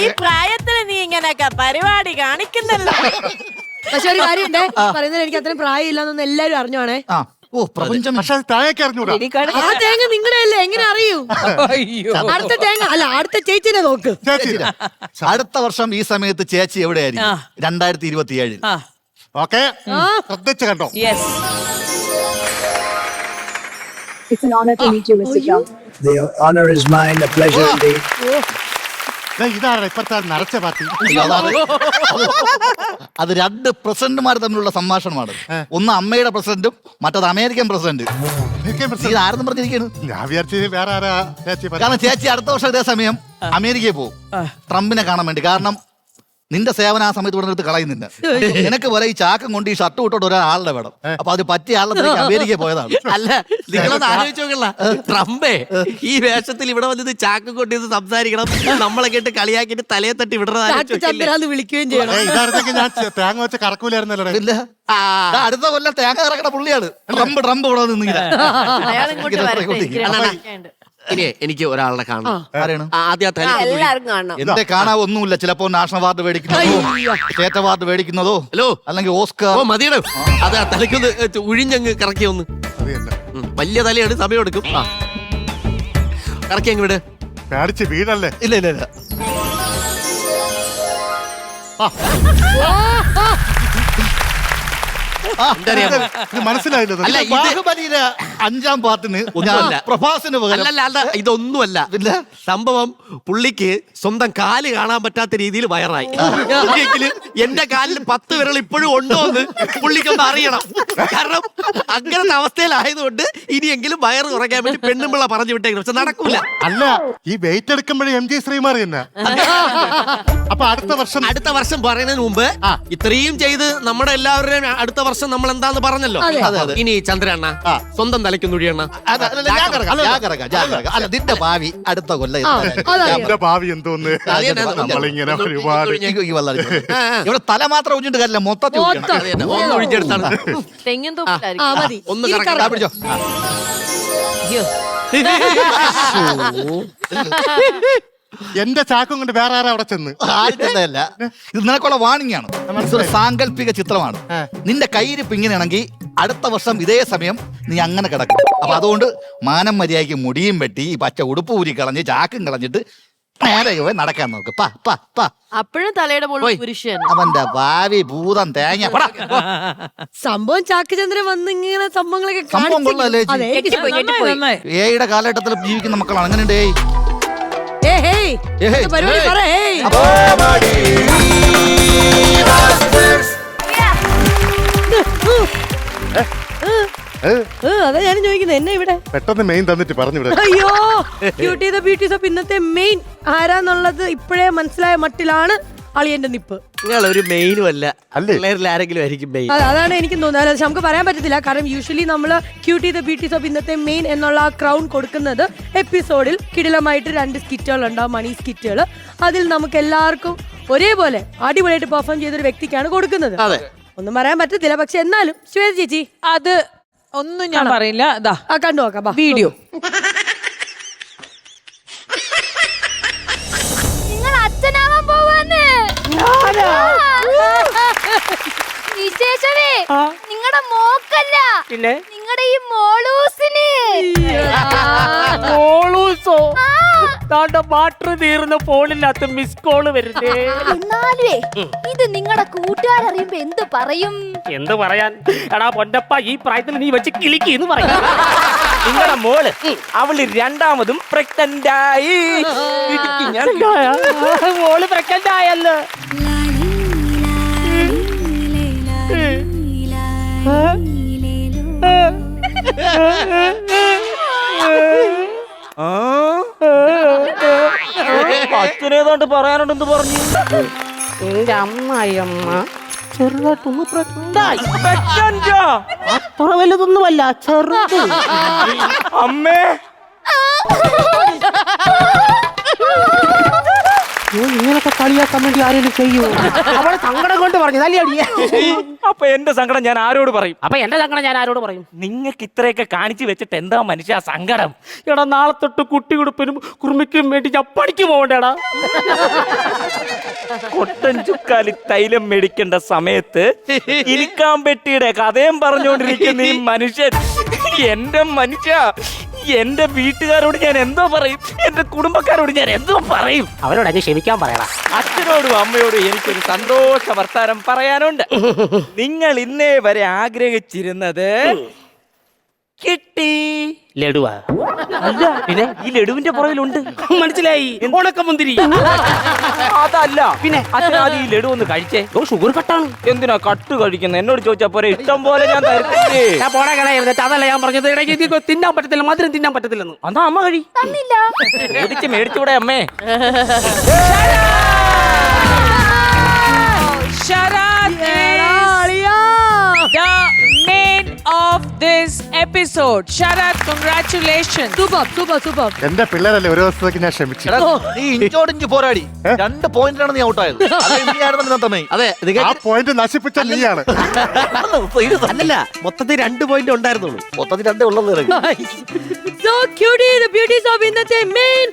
ഈ പ്രായത്തിൽ നീ ഇങ്ങനെയൊക്കെ പരിപാടി കാണിക്കുന്നല്ലോ. പക്ഷെ ഒരു കാര്യമുണ്ട്, പറയുന്നത് എനിക്ക് അത്രയും പ്രായം ഇല്ലെന്നൊന്നും എല്ലാരും അറിഞ്ഞോണേ. ഓ പ്രപഞ്ചം. പക്ഷെ താഴേക്ക് അറിഞ്ഞൂടാ. ആ തേങ്ങ നിങ്ങളുടെ അല്ലേ, എങ്ങനെ അറിയൂ? അടുത്ത തേങ്ങ അല്ല, അടുത്ത ചേച്ചിനെ നോക്ക്. അടുത്ത വർഷം ഈ സമയത്ത് ചേച്ചി എവിടെയായിരിക്കും? 2027. ഓക്കെ, ശ്രദ്ധിച്ചു കണ്ടോ. It's an honor to meet you, Mr. John. The honor is mine, a pleasure indeed. ഇതാണ് ഇപ്പഴത്തെ നരച്ച പാർട്ടി. അത് 2 പ്രസിഡന്റുമാർ തമ്മിലുള്ള സംഭാഷണമാണ്. ഒന്ന് അമ്മയുടെ പ്രസിഡന്റും മറ്റത് അമേരിക്കൻ പ്രസിഡന്റ്. ഇത് ആരെന്ന് പറഞ്ഞിരിക്കുന്നു? ഞാൻ വിചാരിച്ചു വേറെ ആരാ ചേച്ചി. കാരണം ചേച്ചി അടുത്ത വർഷം ഇതേ സമയം അമേരിക്കയിൽ പോകും ട്രംപിനെ കാണാൻ വേണ്ടി. കാരണം നിന്റെ സേവന ആ സമയത്ത് ഇവിടെ എടുത്ത് കളയുന്നില്ല. നിനക്ക് പോലെ ഈ ചാക്കം കൊണ്ട് ഈ ഷർട്ട് വിട്ടോട്ട് ഒരാളുടെ വേണം. അപ്പൊ അത് പറ്റിയ ആളുടെ അമേരിക്ക പോയതാണ്. അല്ല നിങ്ങളൊന്ന് ആലോചിച്ച് നോക്കല്ല, ട്രംപേ ഈ വേഷത്തിൽ ഇവിടെ വന്നത് ചാക്ക് കൊണ്ട് ഇത് സംസാരിക്കണം, നമ്മളെ കേട്ട് കളിയാക്കിട്ട് തലയെ തട്ടി ചന്ദ്രാന്ന് വിളിക്കുകയും ചെയ്യണം. ഇതായിരുന്നെങ്കിൽ ഞാൻ തേങ്ങ വെച്ച് കറക്കൂലായിരുന്നല്ലോ. ഇല്ല, അടുത്ത കൊല്ലം തേങ്ങ കറക്കണ പുള്ളിയാണ്. ട്രംപ് ഇവിടെ നിന്നില്ല. അയാൾ ഇങ്ങോട്ട് വരട്ടെ. ഇനി എനിക്ക് ഒരാളെ കാണണം. ആരാണ്? ആദ്യം എല്ലാവർക്കും കാണണം. എന്റെ കാണാൻ ഒന്നുമില്ല. ചിലപ്പോ നാഷണൽ അവാർഡ് മേടിക്കുന്നതോ സ്റ്റേറ്റ് അവാർഡ് മേടിക്കുന്നതോ ഹലോ അല്ലെങ്കിൽ ഓസ്കർ. ഓ മതിയുടെ അത് ആ തലയ്ക്കൊന്ന് ഉഴിഞ്ഞങ്ങ് കറക്കി ഒന്ന്. വലിയ തലയാണ്, സമയം എടുക്കും. കറക്കി അങ്ങ് വിട്. പേടിച്ച് വീടല്ലേ? ഇല്ല ഇല്ല ഇല്ല. മനസ്സിലായില്ല. അല്ല ഇത് ബാഹുബലിയിലെ 5ാം പാർട്ടിന് ഒന്നുമല്ല. പ്രഭാസിന് പകരം അല്ല ഇതൊന്നുമല്ല. സംഭവം പുള്ളിക്ക് സ്വന്തം കാല് കാണാൻ പറ്റാത്ത രീതിയിൽ വയറായി. എന്റെ കാലിൽ 10 വിരൽ ഇപ്പോഴും ഉണ്ടോ എന്ന് പുള്ളിക്കൊന്ന് അറിയണം. കാരണം അങ്ങനത്തെ അവസ്ഥയിലായതുകൊണ്ട് ഇനിയെങ്കിലും വയറ് കുറയ്ക്കാൻ വേണ്ടി പെണ്ണുമ്പിള്ള പറഞ്ഞു വിട്ടേക്കണം. പക്ഷെ നടക്കൂല. അല്ല ഈ വെയിറ്റ് എടുക്കുമ്പോഴേ MG ശ്രീമാറി തന്നെ. അപ്പൊ അടുത്ത വർഷം പറയുന്നതിന് മുമ്പ് ഇത്രയും ചെയ്ത് നമ്മുടെ എല്ലാവരുടെയും അടുത്ത വർഷം നമ്മൾ എന്താന്ന് പറഞ്ഞല്ലോ. ഇനി ചന്ദ്രണ്ണ സ്വന്തം തലയ്ക്കൊന്ന് ഒഴിയണ്ണ. അല്ല നിന്റെ ഭാവി അടുത്ത കൊല്ലം. എന്റെ ഭാവി എന്തോന്ന് നമ്മളിങ്ങനെ ഒരുപാട് ഇവിടെ തല മാത്രം ഒഴിഞ്ഞിട്ട് കാര്യമില്ല, മൊത്തത്തിൽ ഒന്ന് ഒഴിച്ചെടുത്താണ്. തെങ്ങും തോപ്പിലായിരിക്കും. ഒന്ന് കറക്റ്റ് പിടിച്ചോ. എന്റെ ചാക്കും കൊണ്ട് വേറെ ആരാ അവിടെ ചെന്ന്? ആയിട്ടല്ല, ഇത് നിനക്കുള്ള വാണിംഗ് ആണ്. ഇതൊരു സാങ്കല്പിക ചിത്രമാണ്. നിന്റെ കയ്യിരിപ്പ് ഇങ്ങനെയാണെങ്കിൽ അടുത്ത വർഷം ഇതേ സമയം നീ അങ്ങനെ കിടക്കും. അപ്പൊ അതുകൊണ്ട് മാനം മര്യാദയ്ക്ക് മുടിയും വെട്ടി ഈ പച്ച ഉടുപ്പ് ഊരി കളഞ്ഞ് ചാക്കും കളഞ്ഞിട്ട് നേരെ പോയി നടക്കാൻ നോക്ക്. അപ്പോഴും തലയുടെ മുകളിൽ പുരുഷൻ. അവന്റെ ഭാവി ഭൂതം തേങ്ങ. സംഭവം ചാക്കുചന്ദ്രൻ വന്ന് ഇങ്ങനെ സംഭവങ്ങളൊക്കെ സംഭവം കൊള്ളല്ലേ? ഏയുടെ കാലഘട്ടത്തിൽ ജീവിക്കുന്ന മക്കളാണ്. അങ്ങനെയുണ്ട്. പരിപാടി പറ. അതാ ഞാൻ ചോദിക്കുന്നത്, എന്നെ ഇവിടെ പെട്ടെന്ന് മെയിൻ തന്നിട്ട് പറഞ്ഞു വിടാം. അയ്യോ, ക്യൂട്ടി ദ ബ്യൂട്ടി സോപ്പ് ഇന്നത്തെ മെയിൻ ആരാന്നുള്ളത് ഇപ്പോഴേ മനസ്സിലായ മട്ടിലാണ് അളിയന്റെ നിപ്പ്. നിങ്ങളൊരു മെയിനും അല്ല, പിള്ളേരിൽ ആരെങ്കിലും ആയിരിക്കും മെയിൻ. അതാണ് എനിക്ക് തോന്നുന്നത്. നമുക്ക് പറയാൻ പറ്റത്തില്ല, കാരണം യൂഷ്വലി നമ്മൾ ക്യൂട്ടി ദ ബ്യൂട്ടി സോപ്പ് ഇന്നത്തെ മെയിൻ എന്നുള്ള ആ ക്രൗൺ കൊടുക്കുന്നത് എപ്പിസോഡിൽ കിടിലമായിട്ട് 2 സ്കിറ്റുകൾ ഉണ്ടാവും, മണി സ്കിറ്റുകൾ. അതിൽ നമുക്ക് എല്ലാവർക്കും ഒരേപോലെ അടിപൊളിയായിട്ട് പെർഫോം ചെയ്തൊരു വ്യക്തിക്കാണ് കൊടുക്കുന്നത്. ഒന്നും പറയാൻ പറ്റത്തില്ല. പക്ഷെ എന്നാലും ശ്വേത ചേച്ചി അത് ഒന്നും ഞാൻ പറയില്ല. കണ്ടു നോക്കാം വീഡിയോ. നിങ്ങൾ അച്ഛനാവാൻ പോവാന്ന്. വിശേഷമേ നിങ്ങളുടെ മോക്കല്ല, പിന്നെ നിങ്ങളുടെ ഈ മോളൂസിന്. മോളൂസോ? വാട്ടർ തീർന്ന ഫോണിനകത്ത് മിസ് കോള് വരുന്നേ. എന്നാലുവേ ഇത് നിങ്ങളുടെ കൂട്ടുകാരറിയുമ്പോ എന്ത് പറയും? എന്ത് പറയാൻ? എടാ പൊന്നപ്പ, ഈ പ്രായത്തിൽ നീ വെച്ച് കിളിക്കുന്നു പറയാം. നിങ്ങളുടെ മോള് അവള് 2ാമതും പ്രഗ്നന്റ് ആയി. മോള് പ്രഗ്നന്റ് ആയല്ലോ. അച്ഛനേതാണ്ട് പറയാനുണ്ടെന്ന് പറഞ്ഞു. എന്റെ അമ്മായിയമ്മ ചെറുതായിട്ടൊന്ന് പ്രഗ്നന്റായി. അത്ര വലുതൊന്നുമല്ല, ചെറുത്. അമ്മേ ഇങ്ങനൊക്കെ കളിയാക്കാൻ വേണ്ടി ആരെങ്കിലും ചെയ്യൂ? അവളെ സങ്കടം കൊണ്ട് പറഞ്ഞു തല്ലിയടിയെ. അപ്പൊ എന്റെ സങ്കടം ഞാൻ ആരോട് പറയും? അപ്പൊ എന്റെ സങ്കടം ഞാൻ ആരോട് പറയും? നിങ്ങൾക്ക് ഇത്രയൊക്കെ കാണിച്ചു വെച്ചിട്ട് എന്താ മനുഷ്യ സങ്കടം? എടാ നാളെ തൊട്ട് കുട്ടി ഉടുപ്പിനും കുറുമിക്കും വേണ്ടി ഞാൻ പണിക്ക് പോകണ്ടേടാ. കൊട്ടൻ ചുക്കാലി തൈലം മേടിക്കേണ്ട സമയത്ത് ഇരിക്കാൻ പെട്ടിയുടെ കഥയും പറഞ്ഞുകൊണ്ടിരിക്കുന്ന ഈ മനുഷ്യൻ, എന്റെ മനുഷ്യ, എന്റെ വീട്ടുകാരോട് ഞാൻ എന്തോ പറയും? എന്റെ കുടുംബക്കാരോട് ഞാൻ എന്തോ പറയും? അവരോട് അങ്ങ് ക്ഷമിക്കാൻ പറയണം. അച്ഛനോടും അമ്മയോടും എനിക്കൊരു സന്തോഷ വർത്താനം പറയാനുണ്ട്. നിങ്ങൾ ഇന്നേ വരെ ആഗ്രഹിച്ചിരുന്നത് കിട്ടി. ലഡുവാ? അല്ല, പിന്നെ ഈ ലഡുവിന്റെ പുറകിലുണ്ട്. മനസ്സിലായി, ഉണക്കമുന്തിരി. അതല്ല, പിന്നെ അച്ഛനാദ്യം ഈ ലഡു ഒന്ന് കഴിച്ചേ. ഷുഗർ കട്ടാണ്. എന്തിനാ കട്ട് കഴിക്കുന്നത്? എന്നോട് ചോദിച്ചാ പോരെ, ഇഷ്ടം പോലെ ഞാൻ തരത്തില്ലേ. പോടാ കളയാ. അതല്ല ഞാൻ പറഞ്ഞത്, ഇടയ്ക്ക് തിന്നാൻ പറ്റത്തില്ല, മധുരം തിന്നാൻ പറ്റത്തില്ലെന്ന്. അതാ അമ്മ കഴി തന്നില്ല. ചോദിച്ച് മേടിച്ചൂടെ അമ്മേ? Sharat is the main of this episode. Sharat, congratulations. Super. എന്റെ പിള്ളേരല്ലേ ഒരു ദിവസത്തേക്ക് ഞാൻ ക്ഷമിച്ചു. എടാ, നീ ഇഞ്ചോടിഞ്ച് പോരാടി 2 പോയിന്റിലാണ് നീ ഔട്ടായത്. അതെ ആ പോയിന്റ് നശിപ്പിച്ച നീയാണ്. അല്ലല്ല മൊത്തത്തിൽ 2 പോയിന്റ് ഉണ്ടായിരുന്നുള്ളൂ. മൊത്തത്തിൽ 2 ഉള്ളത്. So cutie, the beauties of ഇന്നത്തെ main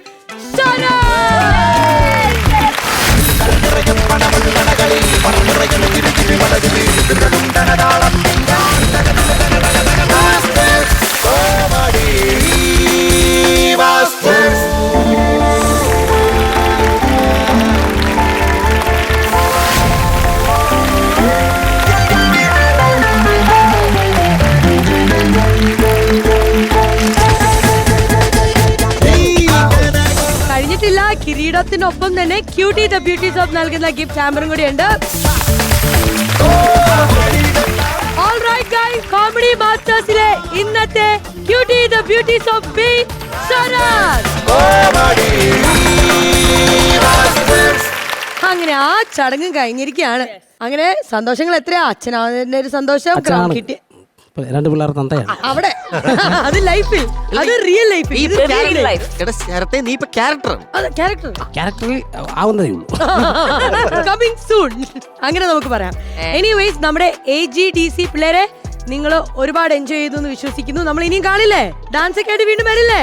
കഴിഞ്ഞിട്ടില്ല. കിരീടത്തിനൊപ്പം തന്നെ ക്യൂട്ടി ദ ബ്യൂട്ടീസ് ഓഫ് നൽകുന്ന ഗിഫ്റ്റ് ഹാമ്പറും കൂടി ഉണ്ട്. ഓൾറൈറ്റ് ഗൈസ്, കോമഡി മാസ്റ്റേഴ്സിലെ ഇന്നത്തെ cutie the beauties of been Sarath. അങ്ങനെ ആ ചടങ്ങ് കഴിഞ്ഞിരിക്കുകയാണ്. അങ്ങനെ സന്തോഷങ്ങൾ എത്രയാ? അച്ഛനാവുന്നതിന്റെ ഒരു സന്തോഷം, കിട്ടി 2 പിള്ളേർ തന്തയാണ് അവിടെ. അത് ലൈഫിൽ, അത് റിയൽ ലൈഫിൽ. എടാ ശരത്തെ നീ ഇപ്പൊ ക്യാരക്ടറാണ്. ക്യാരക്ടറിൽ ആവുന്നതേ ഉള്ളൂ. കമ്മിങ് സൂൺ അങ്ങനെ നമുക്ക് പറയാം. എനിവേസ്, നമ്മുടെ AGDC പിള്ളേരെ നിങ്ങൾ ഒരുപാട് എൻജോയ് ചെയ്തു എന്ന് വിശ്വസിക്കുന്നു. നമ്മൾ ഇനിയും കാണില്ലേ? ഡാൻസ് ഒക്കെ ആയിട്ട് വീണ്ടും വരില്ലേ?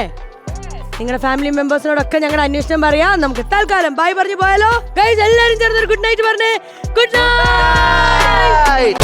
നിങ്ങളുടെ ഫാമിലി മെമ്പേഴ്സിനോടൊക്കെ ഞങ്ങളുടെ അന്വേഷണം പറയാം. നമുക്ക് തൽക്കാലം ബൈ പറഞ്ഞു പോയാലോ? ഗൈസ് എല്ലാവരും ചേർന്നൊരു ഗുഡ് നൈറ്റ് പറഞ്ഞേ. Good night.